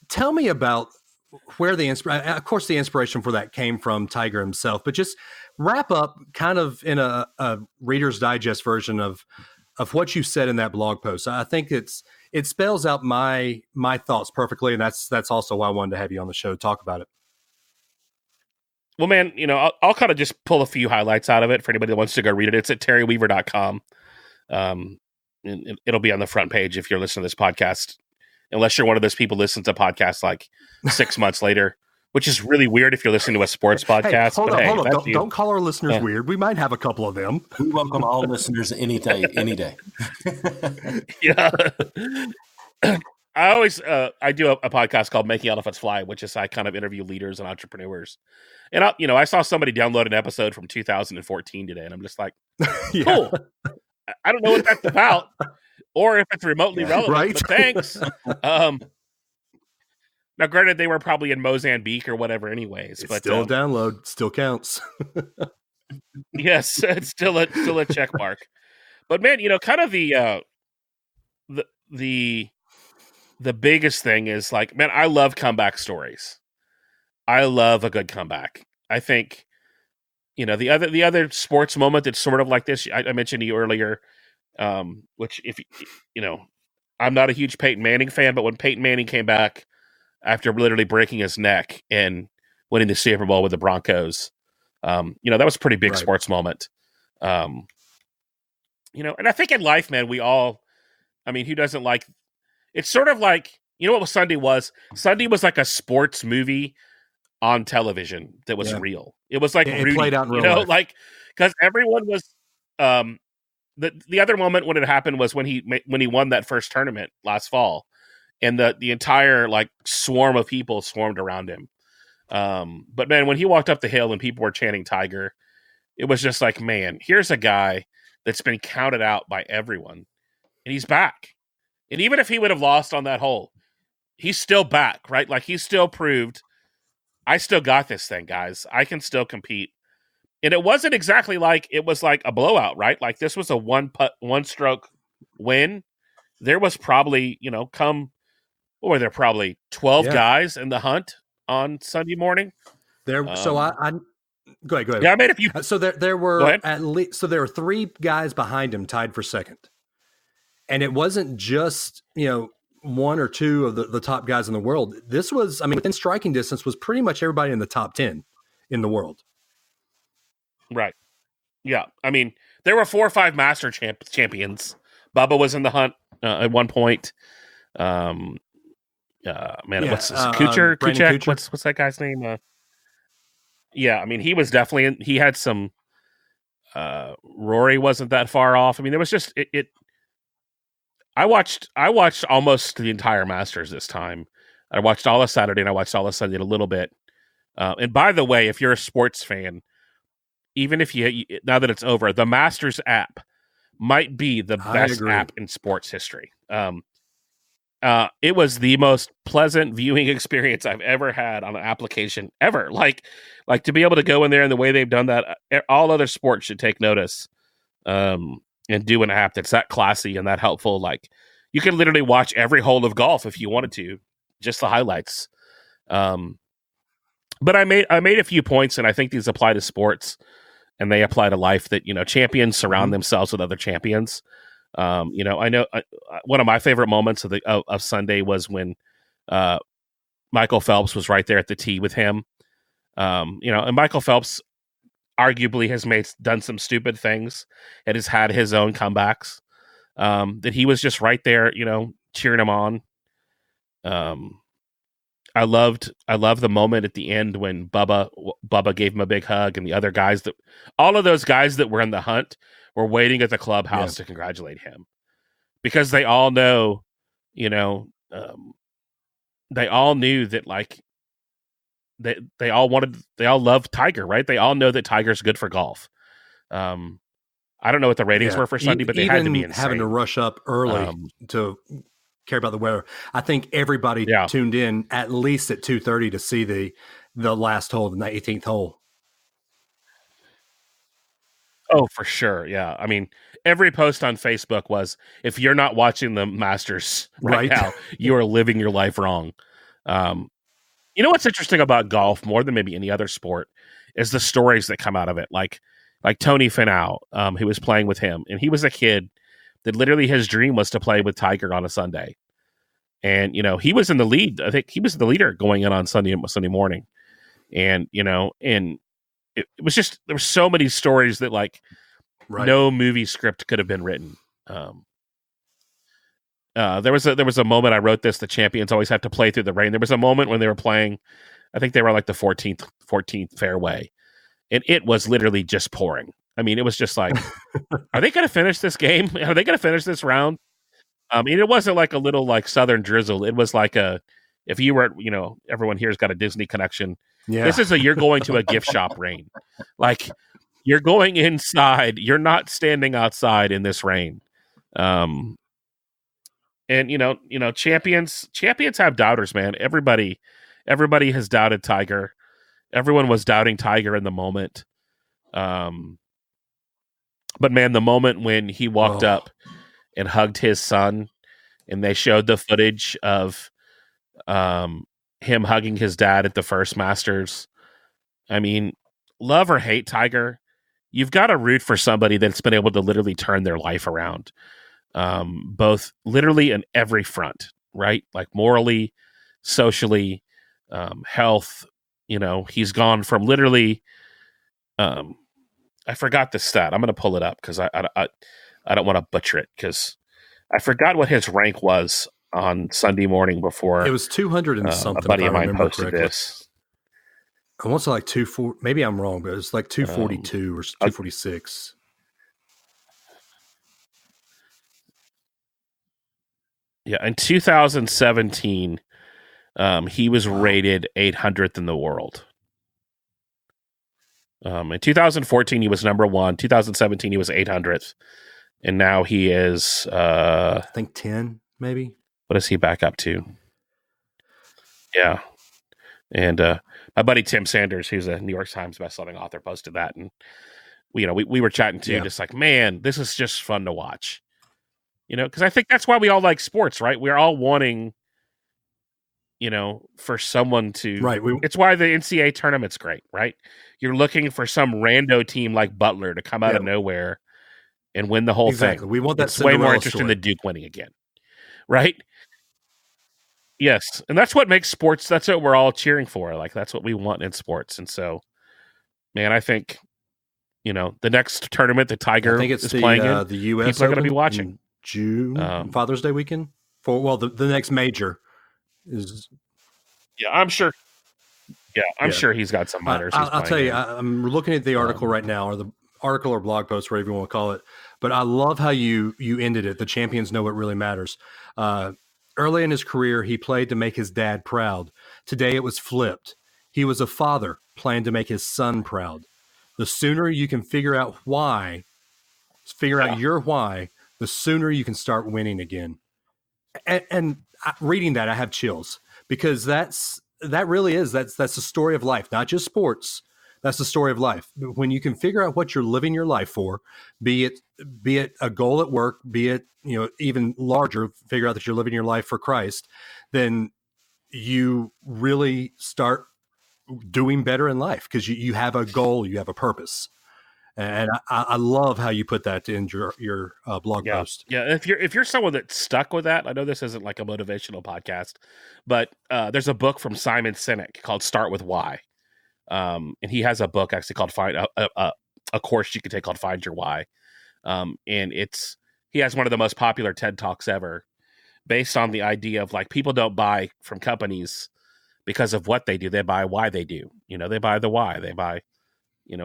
Tell me about where of course the inspiration for that came from Tiger himself, but just wrap up kind of in a Reader's Digest version of what you said in that blog post. I think it spells out my thoughts perfectly, and that's also why I wanted to have you on the show to talk about it. Well, man, I'll kind of just pull a few highlights out of it for anybody that wants to go read it. It's at terryweaver.com. And it'll be on the front page if you're listening to this podcast, unless you're one of those people who listens to podcasts like 6 months later, which is really weird if you're listening to a sports podcast. Hold on. Don't call our listeners weird. We might have a couple of them. We welcome all listeners any day. Yeah. I always I do a podcast called Making Elephants Fly, which is I kind of interview leaders and entrepreneurs. And I saw somebody download an episode from 2014 today, and I'm just like, cool. I don't know what that's about, or if it's remotely relevant. Right? But thanks. Now, granted, they were probably in Mozambique or whatever, anyways. But still a download, still counts. Yes, it's still a check mark. But man, kind of the biggest thing is like, man, I love comeback stories. I love a good comeback. I think, the other sports moment that's sort of like this, I mentioned to you earlier, which if I'm not a huge Peyton Manning fan, but when Peyton Manning came back after literally breaking his neck and winning the Super Bowl with the Broncos, that was a pretty big sports moment. And I think in life, man, who doesn't like, it's sort of like, what Sunday was? Sunday was like a sports movie on television that was real. It was like it played out in real life. Like, because everyone was, the other moment when it happened was when he won that first tournament last fall, and the entire like swarm of people swarmed around him. But man, when he walked up the hill and people were chanting Tiger, it was just like, man, here's a guy that's been counted out by everyone, and he's back. And even if he would have lost on that hole, he's still back, right? Like, he's still proved, I still got this thing, guys. I can still compete. And it wasn't exactly like it was like a blowout, right? Like, this was a one stroke win. There was probably, were there probably 12 guys in the hunt on Sunday morning? So I go ahead. Yeah, I made a few. So there were at least, so there were 3 guys behind him tied for second. And it wasn't just, 1 or 2 of the top guys in the world. This was, within striking distance was pretty much everybody in the top 10 in the world. Right. Yeah. There were 4 or 5 master champions. Bubba was in the hunt at one point. What's Kuchar? Kuchar? What's that guy's name? He was definitely he had some. Rory wasn't that far off. There was just it. I watched almost the entire Masters this time. I watched all of Saturday and I watched all of Sunday a little bit. And by the way, if you're a sports fan, even if now that it's over, the Masters app might be the best app in sports history. It was the most pleasant viewing experience I've ever had on an application ever. Like to be able to go in there and the way they've done that, all other sports should take notice. And do an app that's that classy and that helpful. Like, you can literally watch every hole of golf if you wanted to, just the highlights. But I made a few points, and I think these apply to sports and they apply to life, that, champions surround themselves with other champions. I know one of my favorite moments of Sunday was when Michael Phelps was right there at the tee with him. And Michael Phelps arguably has done some stupid things and has had his own comebacks. That he was just right there, cheering him on. I loved the moment at the end when Bubba gave him a big hug, and the other guys all of those guys that were in the hunt were waiting at the clubhouse to congratulate him, because they all know, they all knew that, like, they all love Tiger, right? They all know that Tiger's good for golf. I don't know what the ratings were for Sunday, but they had to be insane. Having to rush up early to care about the weather. I think everybody tuned in at least at 2:30 to see the last hole, the 18th hole. Oh, for sure. Yeah. I mean, every post on Facebook was, if you're not watching the Masters right now, you are living your life wrong. What's interesting about golf more than maybe any other sport is the stories that come out of it. Like Tony Finau, who was playing with him, and he was a kid that literally his dream was to play with Tiger on a Sunday. And, he was in the lead. I think he was the leader going in on Sunday morning. And, and it was just, there were so many stories that, like, no movie script could have been written. There was a moment, I wrote this, the champions always have to play through the rain. There was a moment when they were playing, I think they were like the 14th fairway, and it was literally just pouring. I mean, it was just like, are they going to finish this game? Are they going to finish this round? I mean, it wasn't like a little, like, southern drizzle. It was like if you were, everyone here's got a Disney connection. Yeah. This is you're going to a gift shop rain. Like, you're going inside. You're not standing outside in this rain. And champions have doubters, man. Everybody has doubted Tiger. Everyone was doubting Tiger in the moment. But man, the moment when he walked up and hugged his son, and they showed the footage of him hugging his dad at the first Masters. I mean, love or hate Tiger, you've got to root for somebody that's been able to literally turn their life around, both literally in every front, right? Like morally, socially, health. He's gone from literally. I forgot the stat. I'm going to pull it up because I don't want to butcher it, because I forgot what his rank was on Sunday morning before. It was 200 and something. A buddy of mine posted correctly. This. I want to say like 240. Maybe I'm wrong, but it's like 242 or 246. Yeah, in 2017, he was rated 800th in the world. In 2014, he was number 1. 2017, he was 800th. And now he is... I think 10, maybe. What is he back up to? Yeah. And my buddy Tim Sanders, who's a New York Times bestselling author, posted that. And, we were chatting too, just like, man, this is just fun to watch. Because I think that's why we all like sports, right? We're all wanting... for someone to... Right. It's why the NCAA tournament's great, right? You're looking for some rando team like Butler to come out of nowhere and win the whole thing. We want that. It's way more interesting than Duke winning again, right? Yes, and that's what makes sports. That's what we're all cheering for. Like, that's what we want in sports. And so, man, I think the next tournament that Tiger is playing in, the U.S. people are going to be watching June, Father's Day weekend. The next major is. Yeah, I'm sure. Yeah, I'm sure he's got some minors. I'll tell you, I'm looking at the article right now, or the article or blog post, whatever you want to call it. But I love how you ended it. The champions know what really matters. Early in his career, he played to make his dad proud. Today, it was flipped. He was a father playing to make his son proud. The sooner you can figure out your why, the sooner you can start winning again. And reading that, I have chills, because that's the story of life, not just sports. That's the story of life. When you can figure out what you're living your life for, be it a goal at work, be it, even larger, figure out that you're living your life for Christ, then you really start doing better in life, because you have a goal, you have a purpose. And I love how you put that in your blog Yeah. post. Yeah. If you're someone that's stuck with that, I know this isn't like a motivational podcast, but there's a book from Simon Sinek called Start With Why. And he has a book actually called a course you can take called Find Your Why. And he has one of the most popular TED Talks ever, based on the idea of like people don't buy from companies because of what they do. They buy why they do. They buy the why. They buy,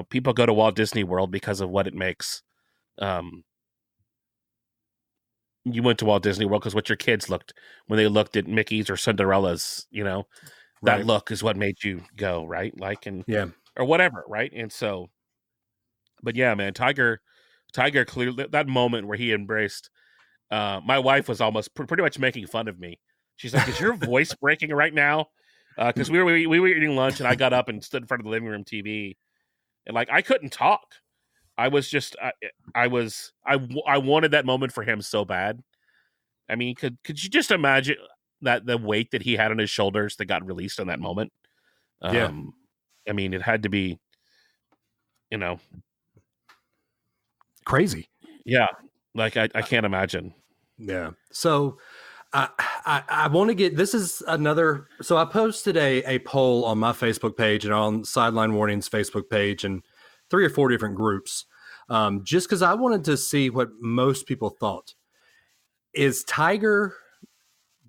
people go to Walt Disney World because of what it makes. You went to Walt Disney World because what your kids looked when they looked at Mickey's or Cinderella's, that Right. look is what made you go, right? Or whatever. Right. And so, but yeah, man, Tiger clearly, that moment where he embraced, my wife was almost pretty much making fun of me. She's like, is your voice breaking right now? Because we were eating lunch and I got up and stood in front of the living room TV and like, I couldn't talk. I was just, I wanted that moment for him so bad. I mean, could you just imagine that the weight that he had on his shoulders that got released in that moment? Yeah. I mean, it had to be, crazy. Yeah. Like I can't imagine. Yeah. So I want to get, this is another, so I posted a poll on my Facebook page and on Sideline Warning's Facebook page and 3 or 4 different groups. Just because I wanted to see what most people thought. Is Tiger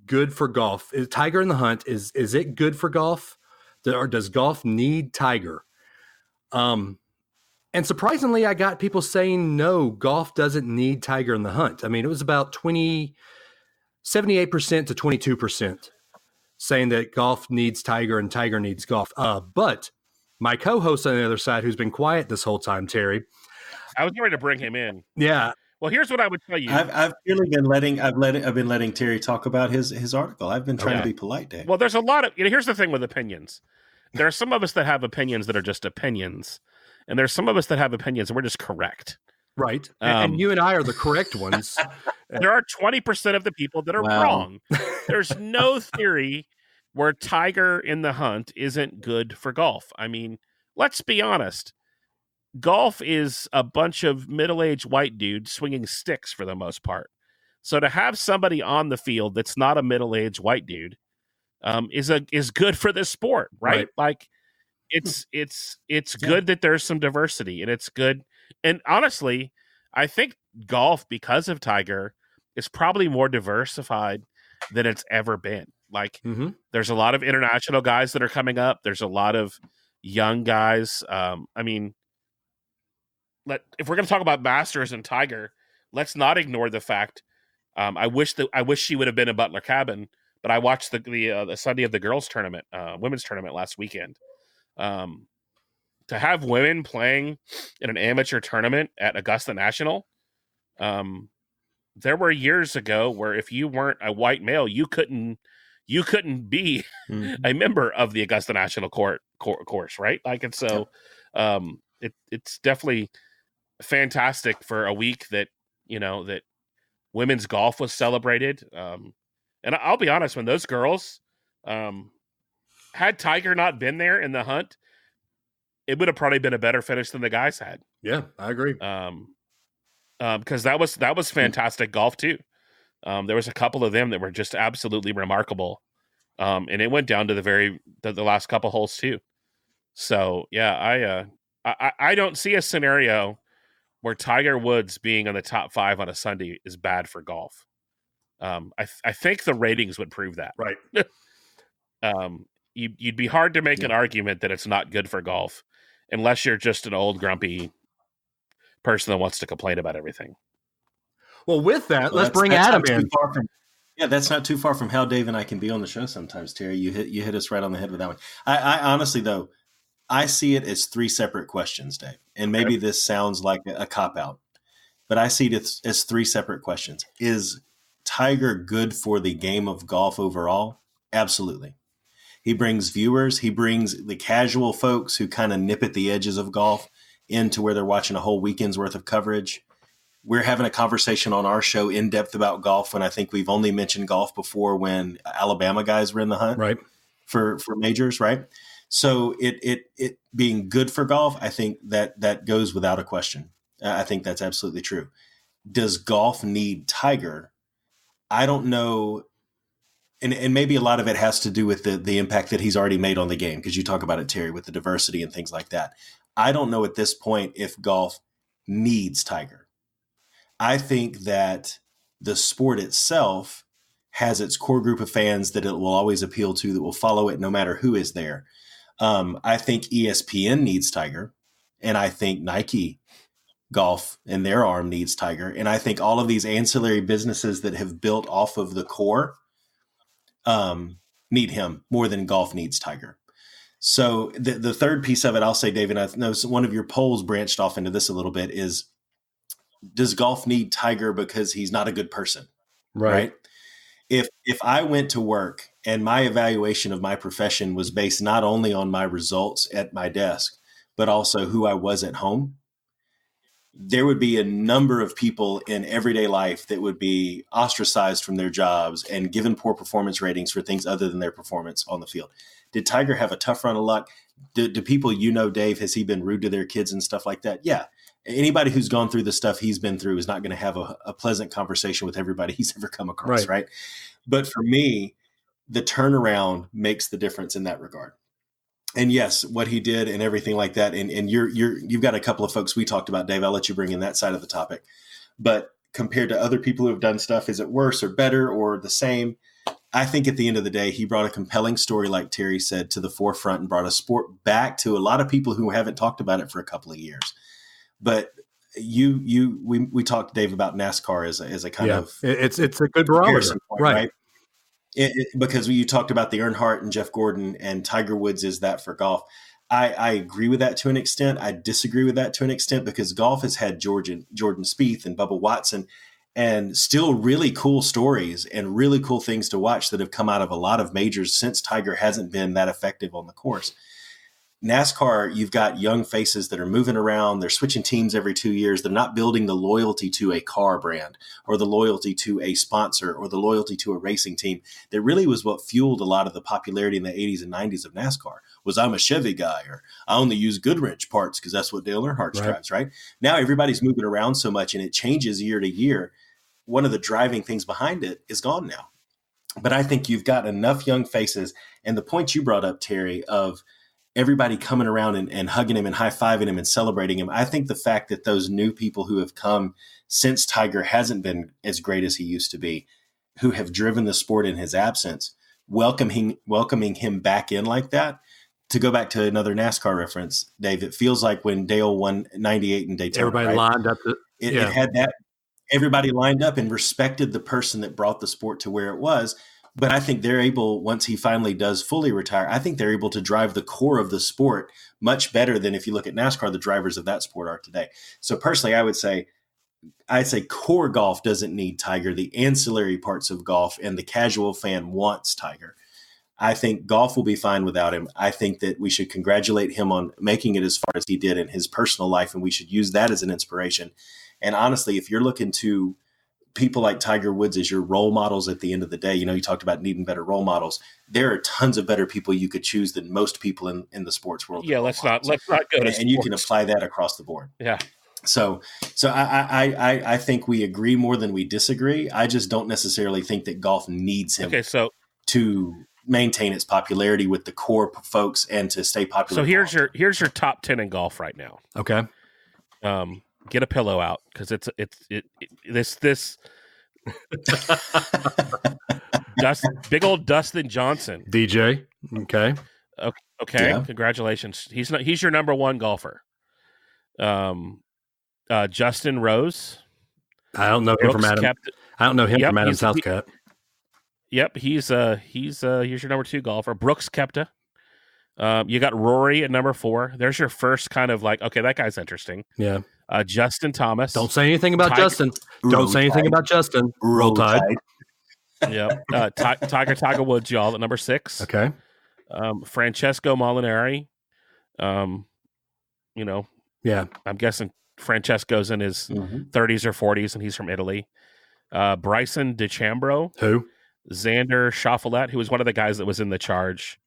good for golf? Is Tiger in the Hunt, is it good for golf? Or does golf need Tiger? And surprisingly, I got people saying, no, golf doesn't need Tiger in the Hunt. I mean, it was about 78% to 22% saying that golf needs Tiger and Tiger needs golf. But my co-host on the other side, who's been quiet this whole time, Terry. I was ready to bring him in. Yeah. Well, here's what I would tell you. I've really been letting Terry talk about his article. I've been trying to be polite, Dave. Well, there's a lot of, here's the thing with opinions. There are some of us that have opinions that are just opinions. And there's some of us that have opinions and we're just correct. Right. And you and I are the correct ones. There are 20% of the people that are wrong. There's no theory where Tiger in the Hunt isn't good for golf. I mean, let's be honest. Golf is a bunch of middle-aged white dudes swinging sticks for the most part. So to have somebody on the field that's not a middle-aged white dude is good for the sport, right? Like it's good that there's some diversity and it's good. And honestly, I think golf, because of Tiger, is probably more diversified than it's ever been. Like there's a lot of international guys that are coming up. There's a lot of young guys. I mean, if we're going to talk about Masters and Tiger, let's not ignore the fact. I wish she would have been in Butler Cabin, but I watched the Sunday of the girls tournament, women's tournament last weekend. To have women playing in an amateur tournament at Augusta National, there were years ago where if you weren't a white male, you couldn't be a member of the Augusta National course, right? Like, and so it's definitely fantastic for a week that that women's golf was celebrated. And I'll be honest, when those girls, had Tiger not been there in the Hunt, it would have probably been a better finish than the guys had. Yeah, I agree. Because that was fantastic golf too. There was a couple of them that were just absolutely remarkable. And it went down to the last couple holes too. So yeah, I don't see a scenario where Tiger Woods being on the top 5 on a Sunday is bad for golf. I think the ratings would prove that. Right. You'd be hard to make an argument that it's not good for golf unless you're just an old grumpy person that wants to complain about everything. Well, with that, let's bring Adam in. That's not too far from how Dave and I can be on the show sometimes, Terry. You hit us right on the head with that one. I honestly, though, I see it as 3 separate questions, Dave. And maybe this sounds like a cop-out, but I see it as 3 separate questions. Is Tiger good for the game of golf overall? Absolutely. He brings viewers. He brings the casual folks who kind of nip at the edges of golf into where they're watching a whole weekend's worth of coverage. We're having a conversation on our show in depth about golf when I think we've only mentioned golf before when Alabama guys were in the hunt right. for majors, right? So it being good for golf, I think that goes without a question. I think that's absolutely true. Does golf need Tiger? I don't know. And maybe a lot of it has to do with the impact that he's already made on the game, because you talk about it, Terry, with the diversity and things like that. I don't know at this point if golf needs Tiger. I think that the sport itself has its core group of fans that it will always appeal to, that will follow it no matter who is there. I think ESPN needs Tiger, and I think Nike Golf and their arm needs Tiger. And I think all of these ancillary businesses that have built off of the core need him more than golf needs Tiger. So the third piece of it, I'll say, David, I know one of your polls branched off into this a little bit, is does golf need Tiger because he's not a good person? Right? If I went to work and my evaluation of my profession was based not only on my results at my desk, but also who I was at home, there would be a number of people in everyday life that would be ostracized from their jobs and given poor performance ratings for things other than their performance on the field. Did Tiger have a tough run of luck? Do people, Dave, has he been rude to their kids and stuff like that? Yeah. Anybody who's gone through the stuff he's been through is not going to have a pleasant conversation with everybody he's ever come across, right? But for me, the turnaround makes the difference in that regard. And yes, what he did and everything like that. And you've got a couple of folks we talked about, Dave. I'll let you bring in that side of the topic. But compared to other people who have done stuff, is it worse or better or the same? I think at the end of the day, he brought a compelling story, like Terry said, to the forefront and brought a sport back to a lot of people who haven't talked about it for a couple of years. But we talked, Dave, about NASCAR as a kind of it's a good barometer, point, right? Because you talked about the Earnhardt and Jeff Gordon, and Tiger Woods is that for golf. I agree with that to an extent. I disagree with that to an extent, because golf has had Jordan Spieth and Bubba Watson, and still really cool stories and really cool things to watch that have come out of a lot of majors since Tiger hasn't been that effective on the course. NASCAR, you've got young faces that are moving around. They're switching teams every 2 years. They're not building the loyalty to a car brand or the loyalty to a sponsor or the loyalty to a racing team. That really was what fueled a lot of the popularity in the 80s and 90s of NASCAR, was I'm a Chevy guy, or I only use Goodwrench parts because that's what Dale Earnhardt drives, right? Now everybody's moving around so much and it changes year to year. One of the driving things behind it is gone now. But I think you've got enough young faces. And the point you brought up, Terry, of everybody coming around and hugging him and high-fiving him and celebrating him. I think the fact that those new people who have come since Tiger hasn't been as great as he used to be, who have driven the sport in his absence, welcoming him back in like that. To go back to another NASCAR reference, Dave, it feels like when Dale won 98 in Daytona. Everybody lined up. It had that. Everybody lined up and respected the person that brought the sport to where it was. But I think they're able, once he finally does fully retire, I think they're able to drive the core of the sport much better than, if you look at NASCAR, the drivers of that sport are today. So personally, I'd say core golf doesn't need Tiger. The ancillary parts of golf and the casual fan wants Tiger. I think golf will be fine without him. I think that we should congratulate him on making it as far as he did in his personal life, and we should use that as an inspiration. And honestly, if you're looking to people like Tiger Woods as your role models at the end of the day, you talked about needing better role models. There are tons of better people you could choose than most people in the sports world. Yeah, let's not go to sports. And you can apply that across the board. Yeah. So I think we agree more than we disagree. I just don't necessarily think that golf needs him to maintain its popularity with the core folks and to stay popular. So here's your top 10 in golf right now. Okay. Get a pillow out, because this big old Dustin Johnson, DJ. Okay. Yeah. Congratulations. He's your number one golfer. Justin Rose. I don't know him from Adam. From Adam Southcutt. Yep, he's your number two golfer. Brooks Koepka. You got Rory at number 4. There's your first kind of like, okay, that guy's interesting. Yeah. Justin Thomas. Don't say anything about Justin. Don't say anything about Justin. Roll Tide. Yeah. Tiger Woods, y'all, at number 6. Okay. Francesco Molinari. Yeah. I'm guessing Francesco's in his 30s or 40s, and he's from Italy. Bryson DeChambeau. Who? Xander Schauffele, who was one of the guys that was in the charge.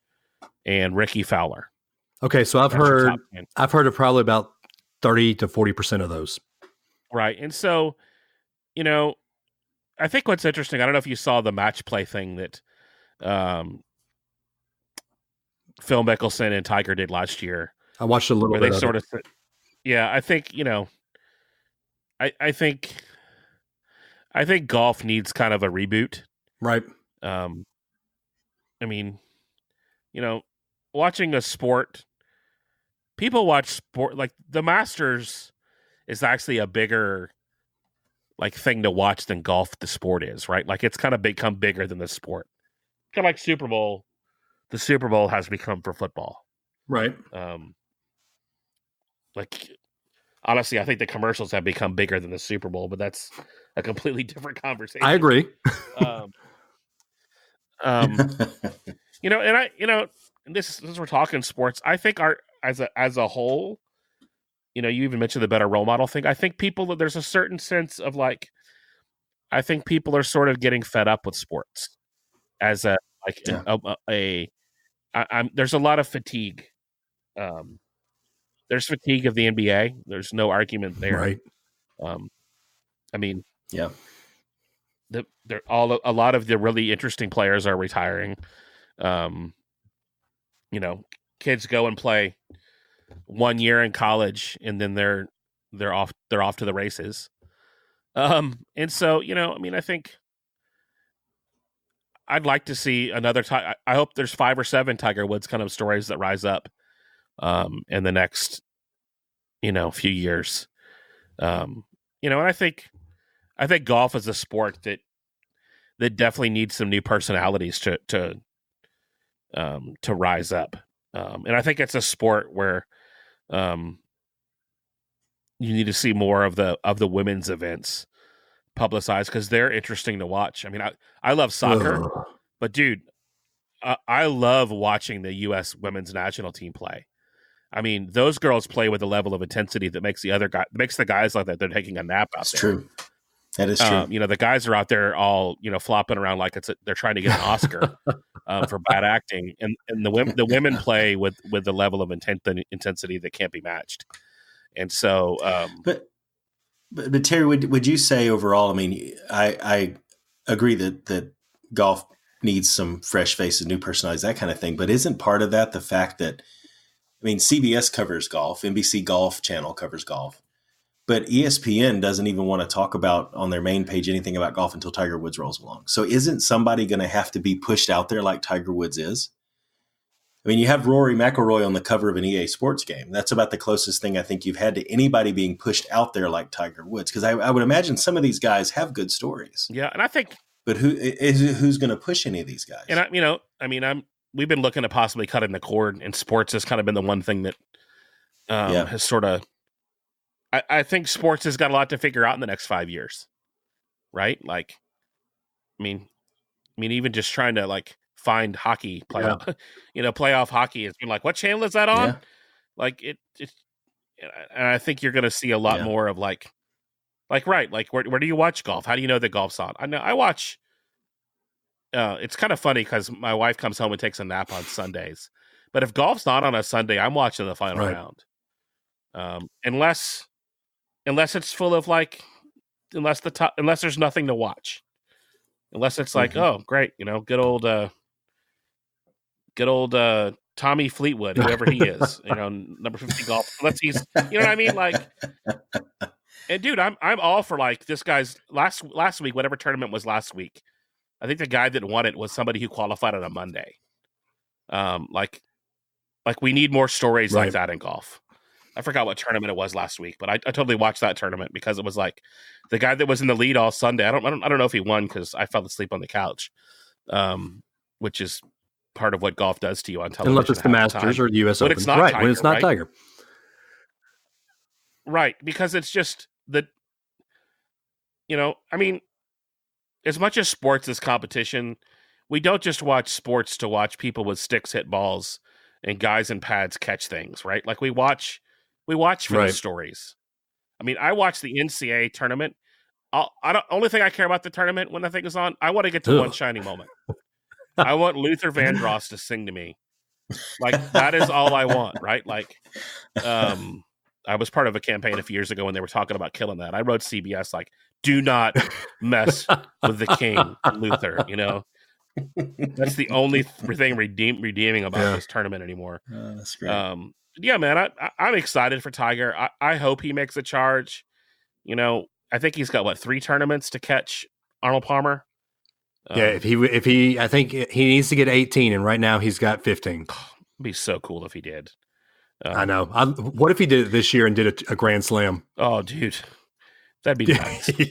and Ricky Fowler. Okay, so I've That's your heard top 10. of probably about 30 to 40% of those. Right. And so, I think what's interesting, I don't know if you saw the match play thing that Phil Mickelson and Tiger did last year. I watched a little where bit they of sort it. of, yeah, I think, I think golf needs kind of a reboot. Right. I mean, watching a sport, people watch sport, like the Masters is actually a bigger thing to watch than golf the sport is, right? Like it's kind of become bigger than the sport. Kind of like Super Bowl. The Super Bowl has become for football. Right. Honestly, I think the commercials have become bigger than the Super Bowl, but that's a completely different conversation. I agree. This we're talking sports, I think as a whole, you even mentioned the better role model thing. I think there's a certain sense of I think people are sort of getting fed up with sports as there's a lot of fatigue. There's fatigue of the NBA. There's no argument there. Right. Yeah. A lot of the really interesting players are retiring. Kids go and play 1 year in college and then they're off to the races. And so, I think I'd like to see another time. I hope there's 5 or 7 Tiger Woods kind of stories that rise up in the next, few years. And I think golf is a sport that definitely needs some new personalities to rise up. And I think it's a sport where you need to see more of the women's events publicized because they're interesting to watch. I mean, I love soccer, but dude, I love watching the U.S. women's national team play. I mean, those girls play with a level of intensity that makes the guys like that they're taking a nap out there. True. That is true. The guys are out there all flopping around like they're trying to get an Oscar for bad acting, and the women play with the level of intensity that can't be matched. And so, but Terry, would you say overall? I mean, I agree that golf needs some fresh faces, new personalities, that kind of thing. But isn't part of that the fact that, CBS covers golf, NBC Golf Channel covers golf, but ESPN doesn't even want to talk about on their main page anything about golf until Tiger Woods rolls along. So isn't somebody going to have to be pushed out there like Tiger Woods is? You have Rory McIlroy on the cover of an EA Sports game. That's about the closest thing I think you've had to anybody being pushed out there like Tiger Woods. Because I would imagine some of these guys have good stories. Yeah, and I think, but who's going to push any of these guys? And we've been looking at possibly cutting the cord, and sports has kind of been the one thing that has sort of. I think sports has got a lot to figure out in the next 5 years, right? Even just trying to find hockey playoff, playoff hockey. It's been what channel is that on? Yeah. And I think you're going to see a lot more of where do you watch golf? How do you know that golf's on? I know I watch. It's kind of funny because my wife comes home and takes a nap on Sundays, but if golf's not on a Sunday, I'm watching the final round. Unless it's full of unless there's nothing to watch, unless it's oh great, good old Tommy Fleetwood, whoever he is, number 50 golf. Unless he's, you know what I mean, And dude, I'm all for this guy's last week, whatever tournament was last week. I think the guy that won it was somebody who qualified on a Monday. We need more stories like that in golf. I forgot what tournament it was last week, but I totally watched that tournament because it was the guy that was in the lead all Sunday. I don't know if he won because I fell asleep on the couch, which is part of what golf does to you on television. Unless it's the Masters or the U.S. Open. It's not Tiger, when it's not Tiger. Right, because it's just that, as much as sports is competition, we don't just watch sports to watch people with sticks hit balls and guys in pads catch things, right? We watch for the stories. I watch the NCAA tournament. Only thing I care about the tournament when that thing is on, I want to get to one shining moment. I want Luther Vandross to sing to me Like, that is all I want, right? Like, I was part of a campaign a few years ago when they were talking about killing that. I wrote CBS, like, do not mess with the King, Luther, you know? That's the only thing redeeming about this tournament anymore. That's great. Yeah, man, I'm excited for Tiger. I hope he makes a charge. You know, I think he's got 3 tournaments to catch Arnold Palmer. Yeah, if he, I think he needs to get 18, and right now he's got 15. It'd be so cool if he did. I know. What if he did it this year and did a Grand Slam? Oh, dude, that'd be nice. You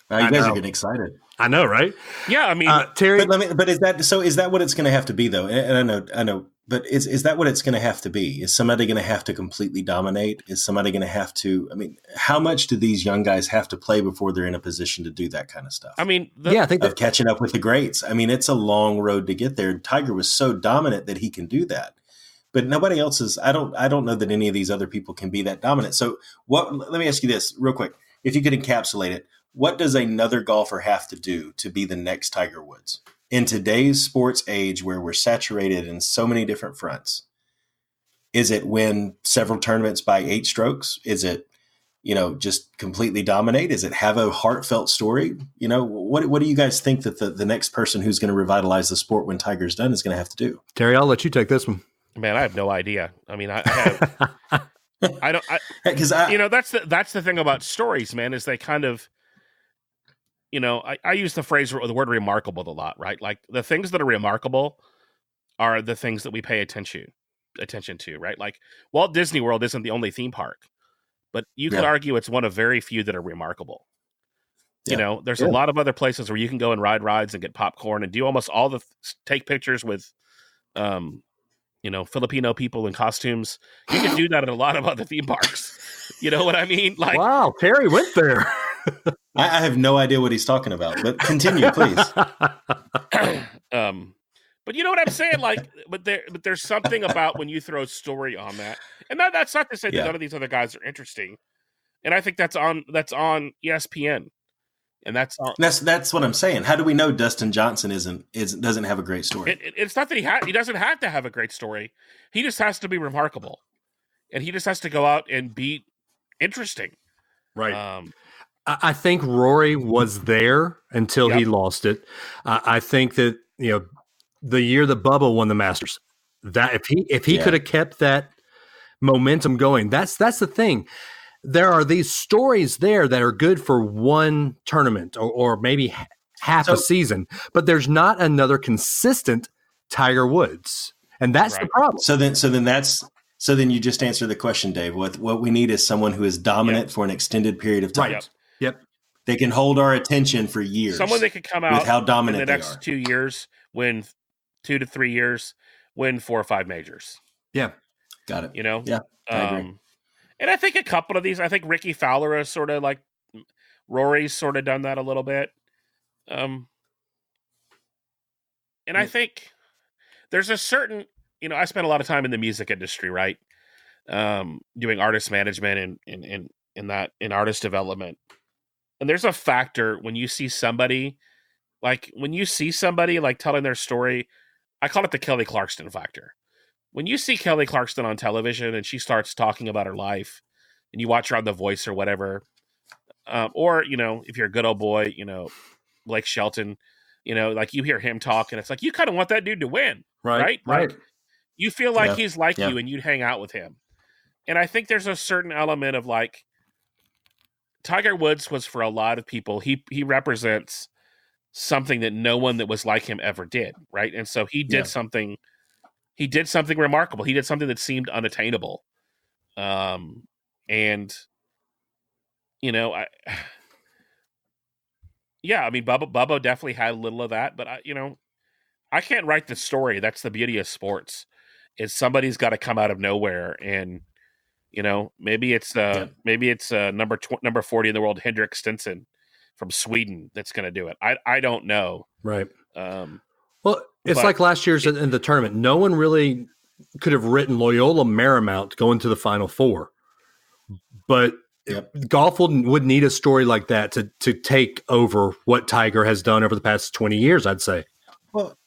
guys are getting excited. I know, right? Yeah, I mean, Terry. But is that what it's going to have to be though? And I know. But is that what it's going to have to be? Is somebody going to have to completely dominate? Is somebody going to have to? I mean, how much do these young guys have to play before they're in a position to do that kind of stuff? I mean, I think of catching up with the greats. I mean, it's a long road to get there. Tiger was so dominant that he can do that, but nobody else is. I don't know that any of these other people can be that dominant. So, let me ask you this real quick: if you could encapsulate it, what does another golfer have to do to be the next Tiger Woods? In today's sports age where we're saturated in so many different fronts, is it win several tournaments by 8 strokes? Is it, just completely dominate? Is it have a heartfelt story? What do you guys think that the next person who's going to revitalize the sport when Tiger's done is going to have to do? Terry, I'll let you take this one. Man, I have no idea. I mean, I have, I don't, because that's the thing about stories, man, is they kind of, I use the word remarkable a lot, right? Like, the things that are remarkable are the things that we pay attention to, right? Like, Walt Disney World isn't the only theme park, but you could argue it's one of very few that are remarkable. Yeah. There's a lot of other places where you can go and ride rides and get popcorn and do almost all take pictures with, Filipino people in costumes. You can do that at a lot of other theme parks. You know what I mean? Like, wow, Terry went there. I have no idea what he's talking about, but continue, please. But you know what I'm saying? Like, but there's something about when you throw a story on that, and that's not to say that none of these other guys are interesting. And I think that's on ESPN, and that's what I'm saying. How do we know Dustin Johnson doesn't have a great story? It's not that he doesn't have to have a great story. He just has to be remarkable, and he just has to go out and be interesting. Right. I think Rory was there until he lost it. I think that, the year that Bubba won the Masters, that if he could have kept that momentum going, that's the thing. There are these stories there that are good for one tournament or maybe half a season, but there's not another consistent Tiger Woods, and that's the problem. So then you just answered the question, Dave. What we need is someone who is dominant for an extended period of time. Right. Yep. They can hold our attention for years. Someone that could come out with how dominant in the next 2 years, win 2 to 3 years, win 4 or 5 majors. Yeah. Got it. Yeah. I agree. And I think a couple of these, I think Ricky Fowler is sort of like Rory's sort of done that a little bit. And I think there's a certain, I spent a lot of time in the music industry, right? Doing artist management and in artist development. And there's a factor when you see somebody like telling their story. I call it the Kelly Clarkson factor. When you see Kelly Clarkson on television and she starts talking about her life and you watch her on The Voice or whatever, or, if you're a good old boy, Blake Shelton, like you hear him talk and it's like, you kind of want that dude to win. Right. Like, you feel like he's like you and you'd hang out with him. And I think there's a certain element of like, Tiger Woods was for a lot of people, he represents something that no one that was like him ever did, right? And so he did something remarkable. He did something that seemed unattainable. I mean, Bubba definitely had a little of that, but I can't write the story. That's the beauty of sports. Is somebody's got to come out of nowhere and maybe it's number 40 in the world, Hendrik Stenson from Sweden, that's going to do it. I don't know. Right. Well, it's like last year's in the tournament. No one really could have written Loyola Marymount going to the Final Four, but golf would need a story like that to take over what Tiger has done over the past 20 years, I'd say. Well,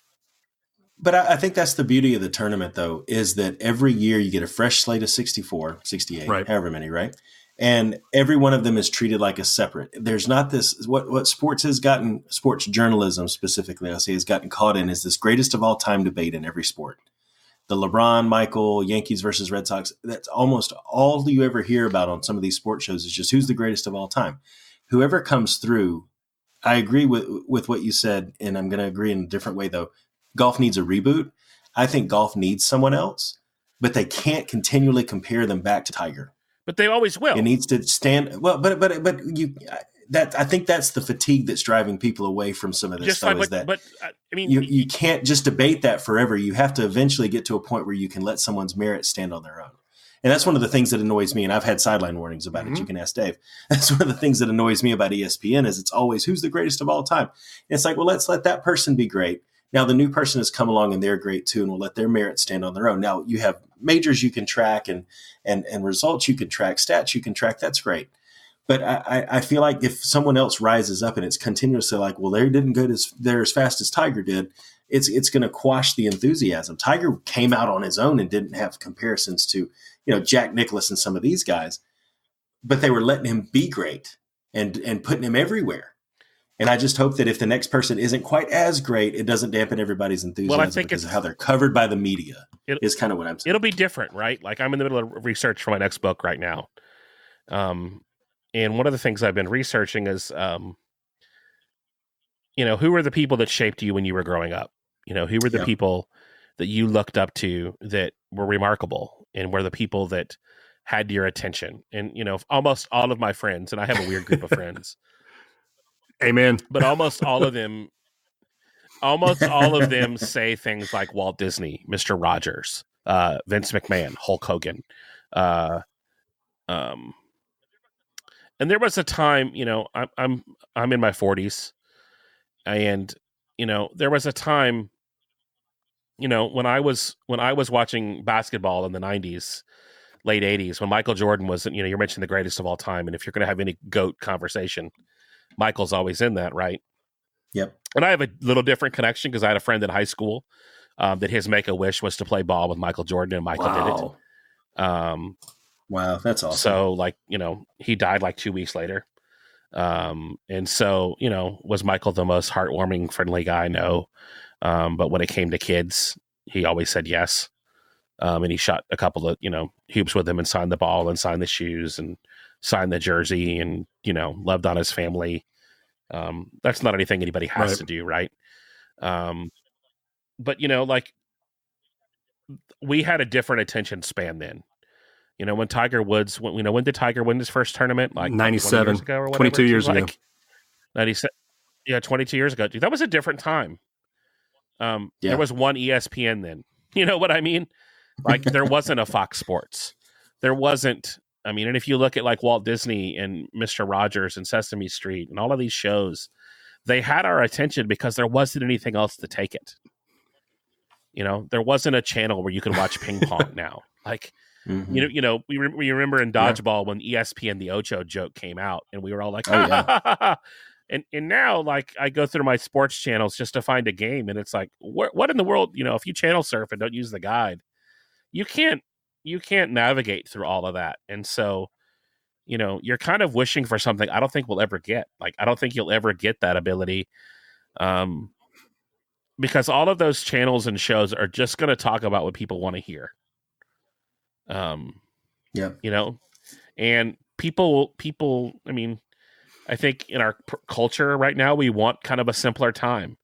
But I think that's the beauty of the tournament, though, is that every year you get a fresh slate of 64, 68, Right. however many, right? And every one of them is treated like a separate. There's not this, what sports has gotten, sports journalism specifically, I'll say, has gotten caught in is this greatest of all time debate in every sport. The LeBron, Michael, Yankees versus Red Sox, that's almost all you ever hear about on some of these sports shows is just who's the greatest of all time. Whoever comes through, I agree with what you said, and I'm going to agree in a different way, though. Golf needs a reboot. I think golf needs someone else, but they can't continually compare them back to Tiger. But they always will. It needs to stand well, but you that I think that's the fatigue that's driving people away from some of this. Just though, like, is that but I mean, you can't just debate that forever. You have to eventually get to a point where you can let someone's merits stand on their own. And that's one of the things that annoys me. And I've had sideline warnings about it. You can ask Dave. That's one of the things that annoys me about ESPN is it's always who's the greatest of all time. And it's like, well, let's let that person be great. Now the new person has come along and they're great too, and we'll let their merits stand on their own. Now you have majors you can track and results you can track, stats you can track. That's great. But I feel like if someone else rises up and it's continuously like, well, they didn't go there as fast as Tiger did, it's going to quash the enthusiasm. Tiger came out on his own and didn't have comparisons to, Jack Nicklaus and some of these guys, but they were letting him be great and putting him everywhere. And I just hope that if the next person isn't quite as great, it doesn't dampen everybody's enthusiasm I think because of how they're covered by the media is kind of what I'm saying. It'll be different, right? Like I'm in the middle of research for my next book right now. And one of the things I've been researching is, who are the people that shaped you when you were growing up? Who were the people that you looked up to that were remarkable and were the people that had your attention? And, almost all of my friends, and I have a weird group of friends. Amen. But almost all of them say things like Walt Disney, Mr. Rogers, Vince McMahon, Hulk Hogan. And there was a time, I'm in my 40s, and there was a time, when I was watching basketball in the 90s, late 80s, when Michael Jordan was, you're mentioning the greatest of all time, and if you're going to have any GOAT conversation, Michael's always in that, right? Yep. And I have a little different connection because I had a friend in high school that his make-a-wish was to play ball with Michael Jordan, and Michael did it. Wow, that's awesome. So, he died like 2 weeks later. And so, was Michael the most heartwarming, friendly guy? No. But when it came to kids, he always said yes. And he shot a couple of, hoops with him and signed the ball and signed the shoes and signed the jersey and, loved on his family. That's not anything anybody has to do, right? But, we had a different attention span then. When Tiger Woods, when did Tiger win his first tournament? Like 97, 20 years ago or whatever? 22 years ago. 97. Yeah, 22 years ago. Dude, that was a different time. There was one ESPN then. You know what I mean? Like there wasn't a Fox Sports. There wasn't, and if you look at like Walt Disney and Mr. Rogers and Sesame Street and all of these shows, they had our attention because there wasn't anything else to take it. There wasn't a channel where you could watch ping pong now. Like, we remember in Dodgeball when ESPN the Ocho joke came out and we were all like, And now, like, I go through my sports channels just to find a game, and it's like, what in the world? If you channel surf and don't use the guide, you can't navigate through all of that. And so, you're kind of wishing for something I don't think we'll ever get. Like, I don't think you'll ever get that ability, because all of those channels and shows are just going to talk about what people want to hear. And people. I think in our culture right now, we want kind of a simpler time.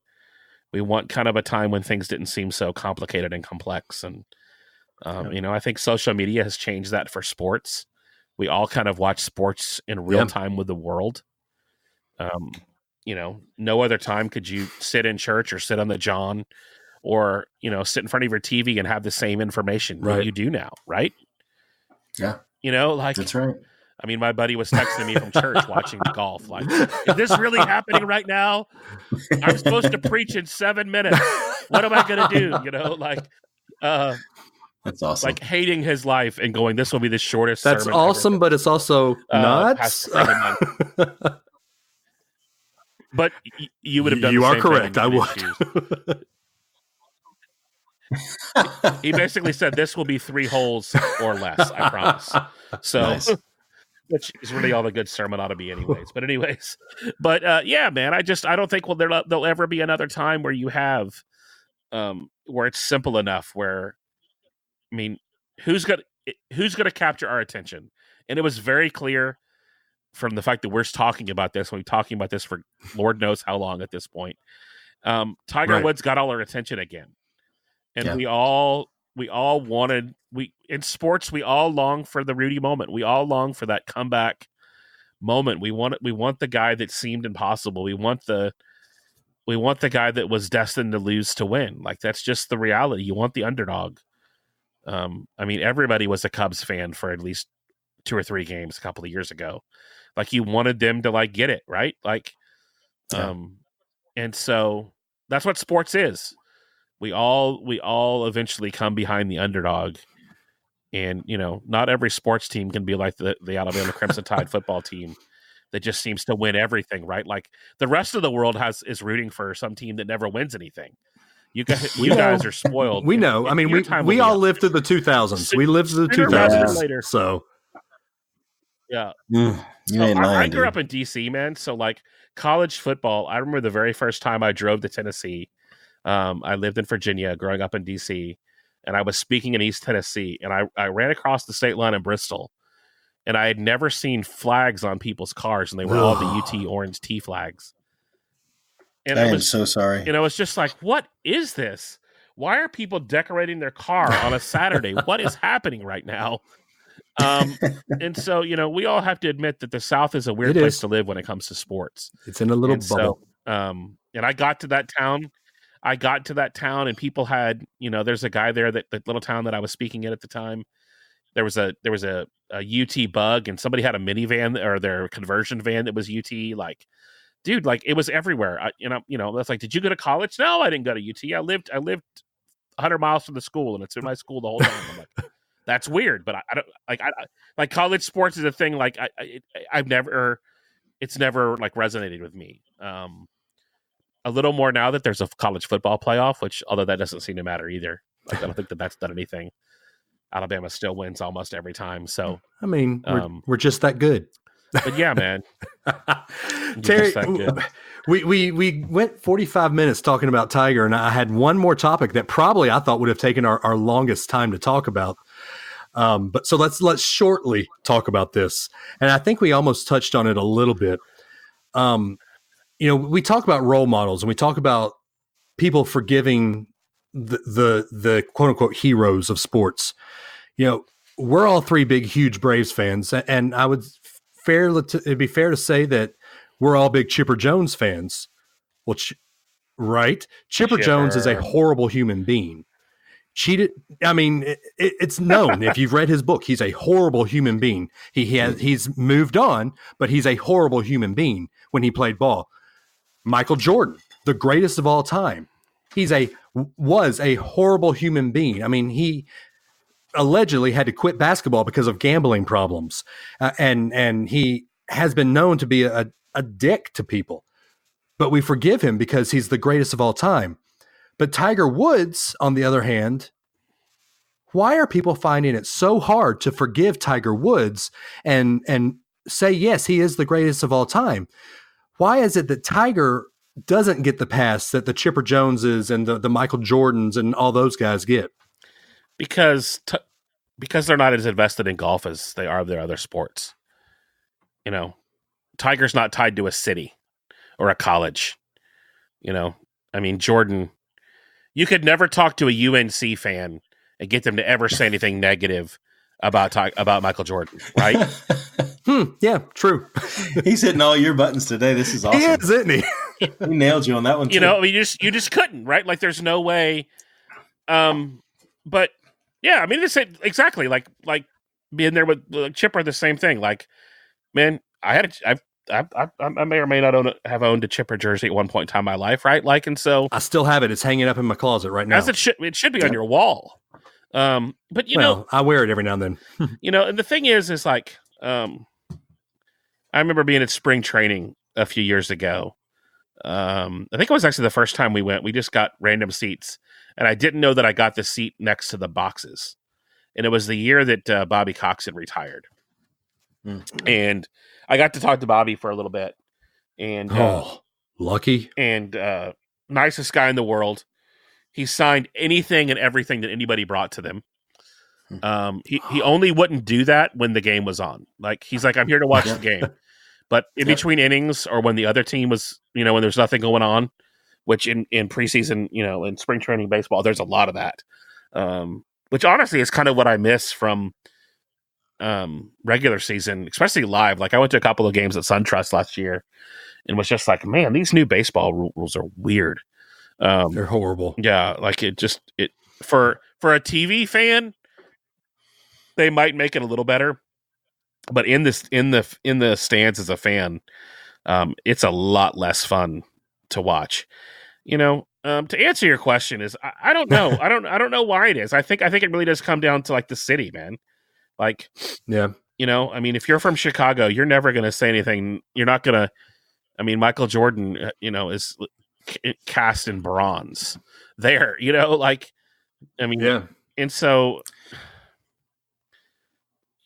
We want kind of a time when things didn't seem so complicated and complex. And, I think social media has changed that for sports. We all kind of watch sports in real time with the world. No other time could you sit in church or sit on the John or, sit in front of your TV and have the same information that you do now, right? Yeah. That's right. My buddy was texting me from church watching the golf. Like, is this really happening right now? I'm supposed to preach in 7 minutes. What am I going to do? That's awesome. Like hating his life and going, this will be the shortest That's sermon awesome, ever. But it's also nuts. But you would have done You the are same correct. thing I in would. his shoes. He basically said this will be 3 holes or less, I promise. So, Nice. which is really all the good sermon ought to be, anyways. But yeah, man, I don't think there'll ever be another time where you have where it's simple enough. Where, I mean, who's gonna capture our attention? And it was very clear from the fact that we're talking about this. We've been talking about this for Lord knows how long at this point. Tiger Woods got all our attention again. And we all wanted in sports, we all long for the Rudy moment. We all long for that comeback moment. We want the guy that seemed impossible. We want the guy that was destined to lose to win. Like, that's just the reality. You want the underdog. I mean, everybody was a Cubs fan for at least 2 or 3 games a couple of years ago. Like, you wanted them to like get it, right? Like, and so that's what sports is. We all eventually come behind the underdog, and not every sports team can be like the Alabama Crimson Tide football team that just seems to win everything, right? Like, the rest of the world is rooting for some team that never wins anything. You guys are spoiled. We know. I mean, we all lived through the 2000s. We lived through the 2000s. Later. So, yeah. You ain't lying, I grew up in D.C., man. So, like, college football, I remember the very first time I drove to Tennessee. I lived in Virginia growing up in D.C., and I was speaking in East Tennessee, and I ran across the state line in Bristol, and I had never seen flags on people's cars, and they were all the UT Orange T flags. And I am so sorry. And I was just like, what is this? Why are people decorating their car on a Saturday? What is happening right now? And so, we all have to admit that the South is a weird place to live when it comes to sports. It's in a little bubble. So, and I got to that town. And people had, there's a guy there that the little town that I was speaking in at the time. There was a UT Bug, and somebody had a minivan or their conversion van that was UT. Like, dude, like, it was everywhere. That's like, did you go to college? No, I didn't go to UT. I lived 100 miles from the school, and it's in my school the whole time. I'm like, that's weird, but I don't like college sports is a thing. Like, it's never like resonated with me. A little more now that there's a college football playoff, which, although that doesn't seem to matter either. Like, I don't think that's done anything. Alabama still wins almost every time. So, I mean, we're just that good. But yeah, man. Terry, we went 45 minutes talking about Tiger, and I had one more topic that probably I thought would have taken our longest time to talk about. But so let's shortly talk about this. And I think we almost touched on it a little bit. We talk about role models, and we talk about people forgiving the quote unquote heroes of sports. We're all 3 big, huge Braves fans, and I would it'd be fair to say that we're all big Chipper Jones fans. Well, right? Chipper Jones is a horrible human being. Cheated. I mean, it's known if you've read his book, he's a horrible human being. He's moved on, but he's a horrible human being when he played ball. Michael Jordan, the greatest of all time. Was a horrible human being. I mean, he allegedly had to quit basketball because of gambling problems. And he has been known to be a dick to people, but we forgive him because he's the greatest of all time. But Tiger Woods, on the other hand, why are people finding it so hard to forgive Tiger Woods and say, yes, he is the greatest of all time? Why is it that Tiger doesn't get the pass that the Chipper Joneses and the Michael Jordans and all those guys get? Because they're not as invested in golf as they are their other sports. Tiger's not tied to a city or a college. I mean, Jordan, you could never talk to a UNC fan and get them to ever say anything negative about Michael Jordan, right? Yeah, true. He's hitting all your buttons today. This is awesome. He is, isn't he? He nailed you on that one too. I mean, you just couldn't, right? Like, there's no way. But yeah, I mean, it's exactly like being there with Chipper, the same thing. Like, man, I may or may not have owned a Chipper jersey at one point in time in my life, right? Like, and so I still have it. It's hanging up in my closet right now. As it should be on your wall. But I wear it every now and then. And the thing is like, I remember being at spring training a few years ago, I think it was actually the first time we went. We just got random seats, and I didn't know that I got the seat next to the boxes. And it was the year that Bobby Cox had retired. And I got to talk to Bobby for a little bit. And lucky. And nicest guy in the world. He signed anything and everything that anybody brought to them. He only wouldn't do that when the game was on. Like, he's like, I'm here to watch the game. But in between innings, or when the other team was, when there's nothing going on, which in preseason, in spring training baseball, there's a lot of that. Which honestly is kind of what I miss from regular season, especially live. Like, I went to a couple of games at SunTrust last year and was just like, man, these new baseball rules are weird. They're horrible. Yeah, like it for a TV fan, they might make it a little better, but in the stands as a fan, it's a lot less fun to watch. To answer your question is I don't know. I don't know why it is. I think it really does come down to like the city, man. Like, yeah, if you're from Chicago, you're never going to say anything. You're not going to. Michael Jordan, is cast in bronze there. Yeah, and so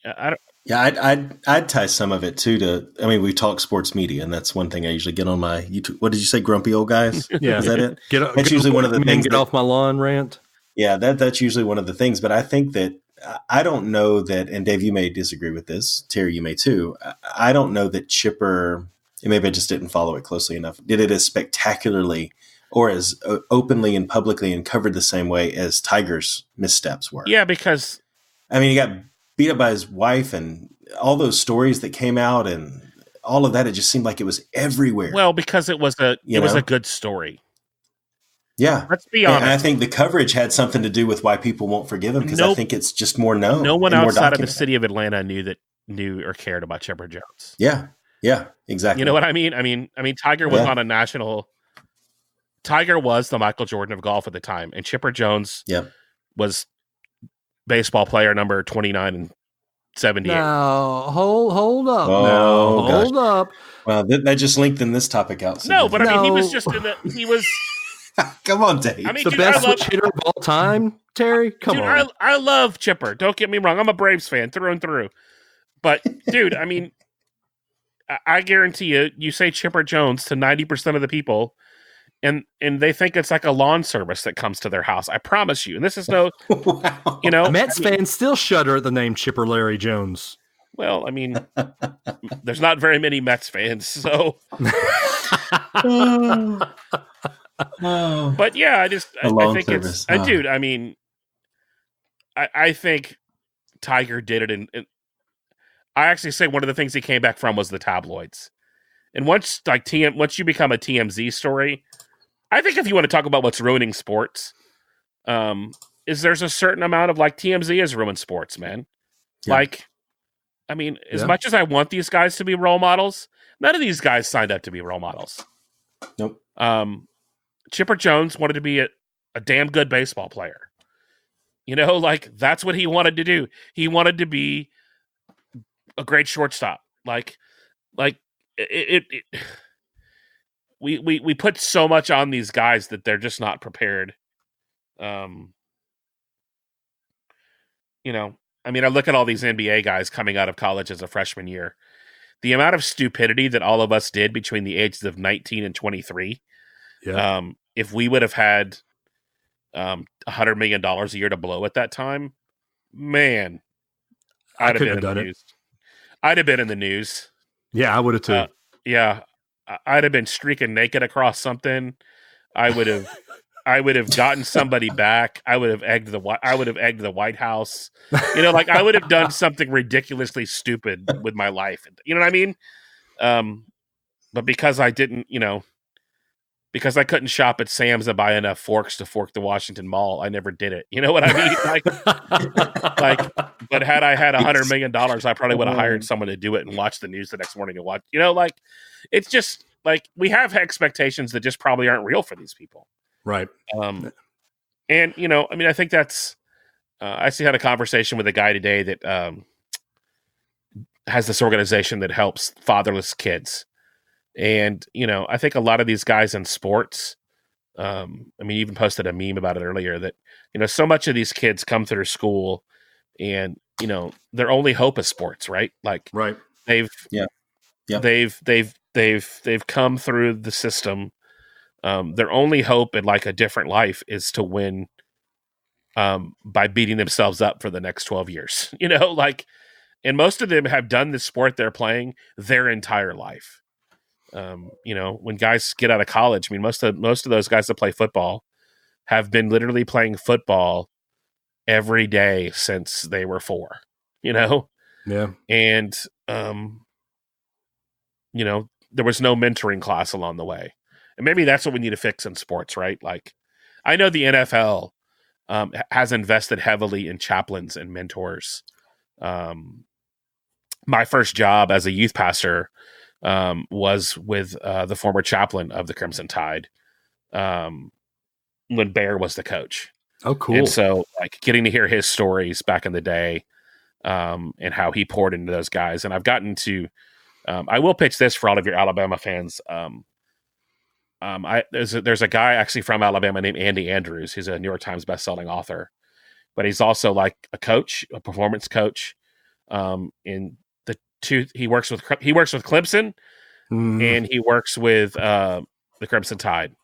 I don't. Yeah, I'd tie some of it too to. We talk sports media, and that's one thing I usually get on my YouTube. What did you say, grumpy old guys? Yeah, is that it? That's usually one of the things. Get off my lawn rant. Yeah, that's usually one of the things. But I think that I don't know that, and Dave, you may disagree with this. Terry, you may too. I don't know that Chipper. And maybe I just didn't follow it closely enough. Did it as spectacularly or as openly and publicly and covered the same way as Tiger's missteps were? Yeah, because he got beat up by his wife, and all those stories that came out, and all of that. It just seemed like it was everywhere. Well, because it was a good story. Yeah, let's be honest. And I think the coverage had something to do with why people won't forgive him, because I think it's just more known. No one outside of the city of Atlanta knew or cared about Chipper Jones. Yeah, exactly. You know what I mean? Tiger was on a national. Tiger was the Michael Jordan of golf at the time, and Chipper Jones was baseball player number 29 and 78. Now, hold up. Hold up. Well, that just lengthened this topic out. No, but he was just he was. Come on, Dave. The best switch hitter of all time, Terry. Come on. I love Chipper. Don't get me wrong. I'm a Braves fan through and through. But dude, I guarantee you say Chipper Jones to 90% of the people, and they think it's like a lawn service that comes to their house. I promise you. And this is no, wow. Mets fans still shudder at the name Chipper Larry Jones. Well, there's not very many Mets fans, so. But yeah, I think service. It's, dude. I think Tiger did it, and I actually say one of the things he came back from was the tabloids. And once you become a TMZ story, I think if you want to talk about what's ruining sports, is there's a certain amount of TMZ has ruined sports, man. Yeah. As much as I want these guys to be role models, none of these guys signed up to be role models. Nope. Chipper Jones wanted to be a damn good baseball player. That's what he wanted to do. He wanted to be a great shortstop. We put so much on these guys that they're just not prepared. I look at all these NBA guys coming out of college as a freshman year. The amount of stupidity that all of us did between the ages of 19 and 23. Yeah. If we would have had $100 million a year to blow at that time, man, I'd have been in the news. I'd have been in the news. Yeah, I would have too. I'd have been streaking naked across something. I would have gotten somebody back. I would have egged the White House. I would have done something ridiculously stupid with my life. You know what I mean? But because I didn't, because I couldn't shop at Sam's and buy enough forks to fork the Washington Mall, I never did it. You know what I mean? But had I had $100 million, I probably would have hired someone to do it and watch the news the next morning and watch. It's just we have expectations that just probably aren't real for these people. Right. And I think that's. I actually had a conversation with a guy today that has this organization that helps fatherless kids. And, I think a lot of these guys in sports, I mean, you even posted a meme about it earlier that, so much of these kids come through school and, their only hope is sports, right? Like Right. they've come through the system. Their only hope in like a different life is to win by beating themselves up for the next 12 years, and most of them have done the sport they're playing their entire life. When guys get out of college, I mean, most of those guys that play football have been literally playing football every day since they were 4, Yeah. And, there was no mentoring class along the way. And maybe that's what we need to fix in sports, right? Like, I know the NFL has invested heavily in chaplains and mentors. My first job as a youth pastor was with the former chaplain of the Crimson Tide when Bear was the coach. Oh, cool. And so, like, getting to hear his stories back in the day and how he poured into those guys. And I've gotten to I will pitch this for all of your Alabama fans. There's a guy actually from Alabama named Andy Andrews. He's a New York Times bestselling author, but he's also like a coach, a performance coach. He works with Clemson and he works with the Crimson Tide.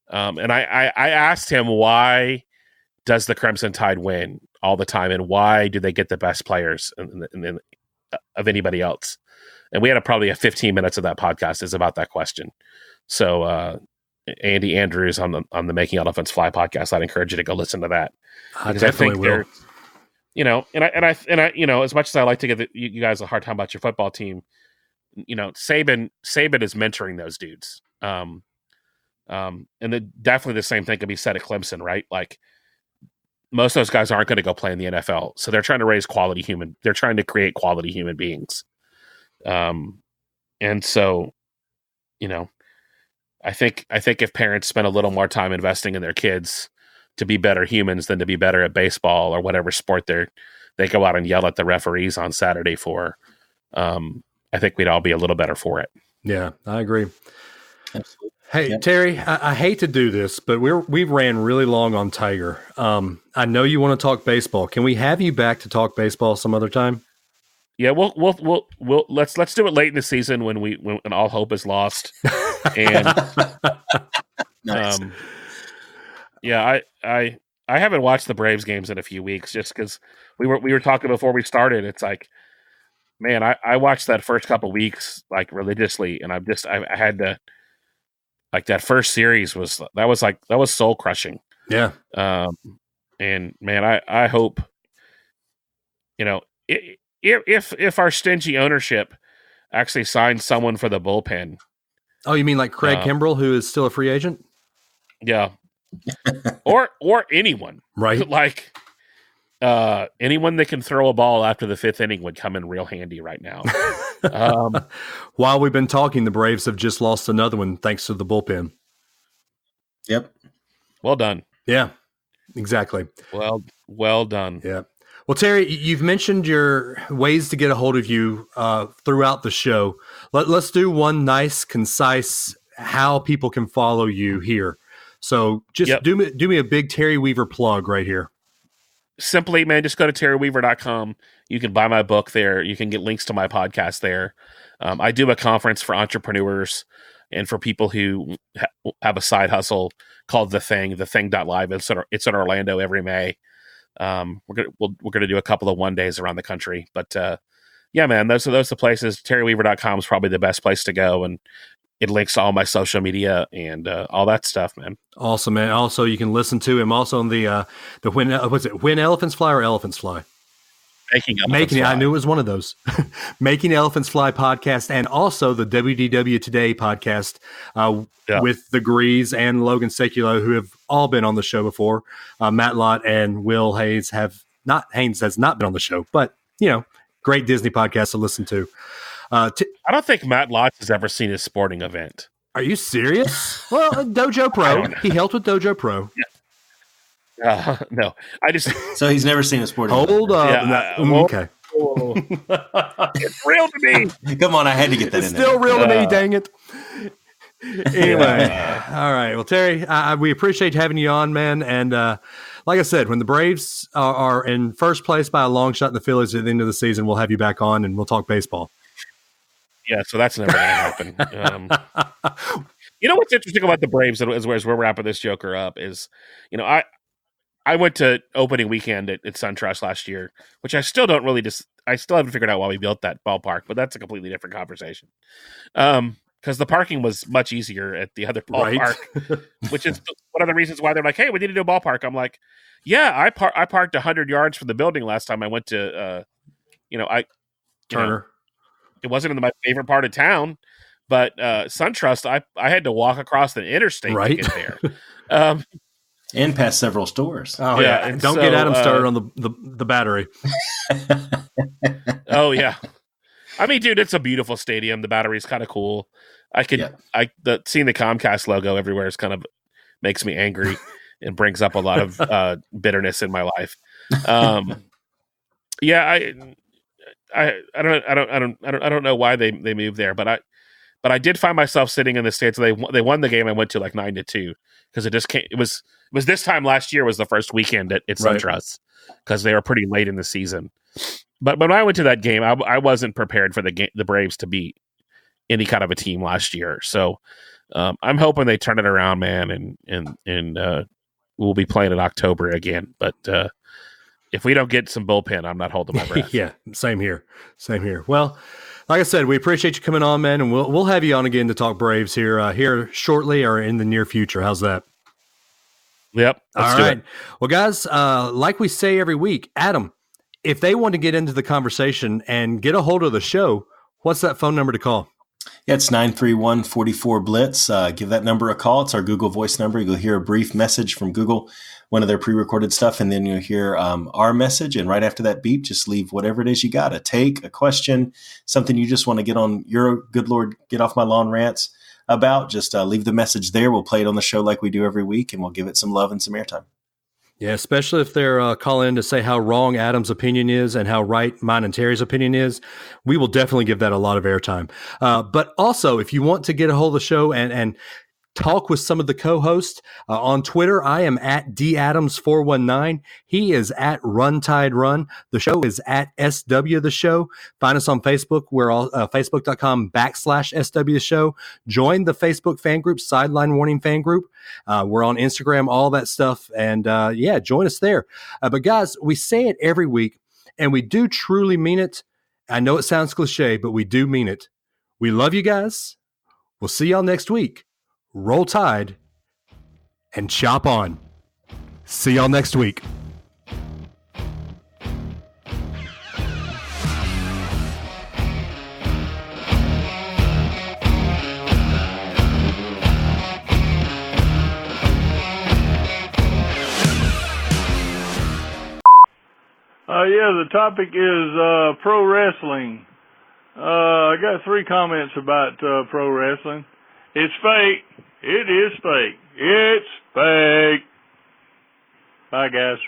And I asked him, why does the Crimson Tide win all the time, and why do they get the best players of anybody else? And we had probably a 15 minutes of that podcast is about that question. So Andy Andrews on the Making Elephants Fly podcast, I'd encourage you to go listen to that. I definitely will. And I as much as I like to give you guys a hard time about your football team, Saban is mentoring those dudes. And definitely the same thing can be said at Clemson, right? Like, most of those guys aren't going to go play in the NFL, so they're trying to raise they're trying to create quality human beings. And so, I think if parents spend a little more time investing in their kids to be better humans than to be better at baseball or whatever sport they go out and yell at the referees on Saturday for, I think we'd all be a little better for it. Yeah, I agree. Absolutely. Hey, yep. Terry, I hate to do this, but we've ran really long on Tiger. I know you want to talk baseball. Can we have you back to talk baseball some other time? Yeah, we'll let's do it late in the season when all hope is lost. And nice. I haven't watched the Braves games in a few weeks just because we were talking before we started. It's like, man, I watched that first couple weeks like religiously, and I had to. Like, that first series was soul crushing. Yeah. And man, I hope, if our stingy ownership actually signs someone for the bullpen. Oh, you mean like Craig Kimbrell, who is still a free agent? Yeah. or anyone, right? Like, anyone that can throw a ball after the 5th inning would come in real handy right now. While we've been talking, the Braves have just lost another one thanks to the bullpen. Yep. Well done. Yeah, exactly. Well done. Yeah. Well, Terry, you've mentioned your ways to get a hold of you throughout the show. Let's do one nice, concise, how people can follow you here. So just do me a big Terry Weaver plug right here. Simply, man, just go to terryweaver.com. You can buy my book there. You can get links to my podcast there. I do a conference for entrepreneurs and for people who have a side hustle called The Thing.live. It's in Orlando every May. We're gonna do a couple of one days around the country. But yeah, man, those are the places. terryweaver.com is probably the best place to go, and it links to all my social media and all that stuff, man. Awesome, man. Also, you can listen to him also on the When Elephants Fly or Elephants Fly? Making Elephants Fly. I knew it was one of those. Making Elephants Fly podcast, and also the WDW Today podcast with the Grees and Logan Seculo, who have all been on the show before. Matt Lott and Will Haynes has not been on the show, but great Disney podcast to listen to. I don't think Matt Lott has ever seen a sporting event. Are you serious? Well, Dojo Pro. He helped with Dojo Pro. Yeah. No, so he's never seen a sporting event. Hold up. Yeah, okay. It's real to me. Come on, I had to get that it's in there. It's still real to me, dang it. Anyway, all right. Well, Terry, we appreciate having you on, man. And like I said, when the Braves are in first place by a long shot in the Phillies at the end of the season, we'll have you back on and we'll talk baseball. Yeah, so that's never going to happen. You know what's interesting about the Braves, as we're wrapping this joker up, is, I went to opening weekend at SunTrust last year, which I still don't really I still haven't figured out why we built that ballpark, but that's a completely different conversation. Because the parking was much easier at the other ballpark, right? Which is one of the reasons why they're like, hey, we need to do a ballpark. I'm like, yeah, I parked 100 yards from the building last time I went to, Turner. It wasn't in my favorite part of town, but SunTrust, I had to walk across the interstate to get there. And past several stores. Oh, yeah. And don't get Adam started on the battery. Oh, yeah. I mean, dude, it's a beautiful stadium. The battery's kind of cool. Seeing the Comcast logo everywhere is kind of makes me angry and brings up a lot of bitterness in my life. I don't know why they moved there, but I did find myself sitting in the stands. They won the game I went to like 9-2 because it just came. It was this time last year was the first weekend at SunTrust because they were pretty late in the season. But when I went to that game, I wasn't prepared for the Braves to beat any kind of a team last year. So I'm hoping they turn it around, man, and we'll be playing in October again. But if we don't get some bullpen, I'm not holding my breath. Yeah, same here. Well, like I said, we appreciate you coming on, man, and we'll have you on again to talk Braves here shortly or in the near future. How's that? Yep. All right. Well, guys, like we say every week, Adam, if they want to get into the conversation and get a hold of the show, what's that phone number to call? Yeah, it's 931-44-BLITZ. Give that number a call. It's our Google Voice number. You'll hear a brief message from Google, one of their pre-recorded stuff, and then you'll hear our message. And right after that beep, just leave whatever it is you got, a take, a question, something you just want to get on your good Lord, get off my lawn rants about. Just leave the message there. We'll play it on the show like we do every week, and we'll give it some love and some airtime. Yeah, especially if they're calling in to say how wrong Adam's opinion is and how right mine and Terry's opinion is. We will definitely give that a lot of airtime. But also, if you want to get a hold of the show and talk with some of the co-hosts on Twitter, I am at dadams419. He is at RunTideRun. The show is at SW The Show. Find us on Facebook. We're all facebook.com/SW Show. Join the Facebook fan group, Sideline Warning fan group. We're on Instagram, all that stuff. And join us there. But guys, we say it every week and we do truly mean it. I know it sounds cliche, but we do mean it. We love you guys. We'll see y'all next week. Roll Tide and chop on. See y'all next week. The topic is pro wrestling. I got 3 comments about pro wrestling. It's fake. It is fake. It's fake. Bye, guys.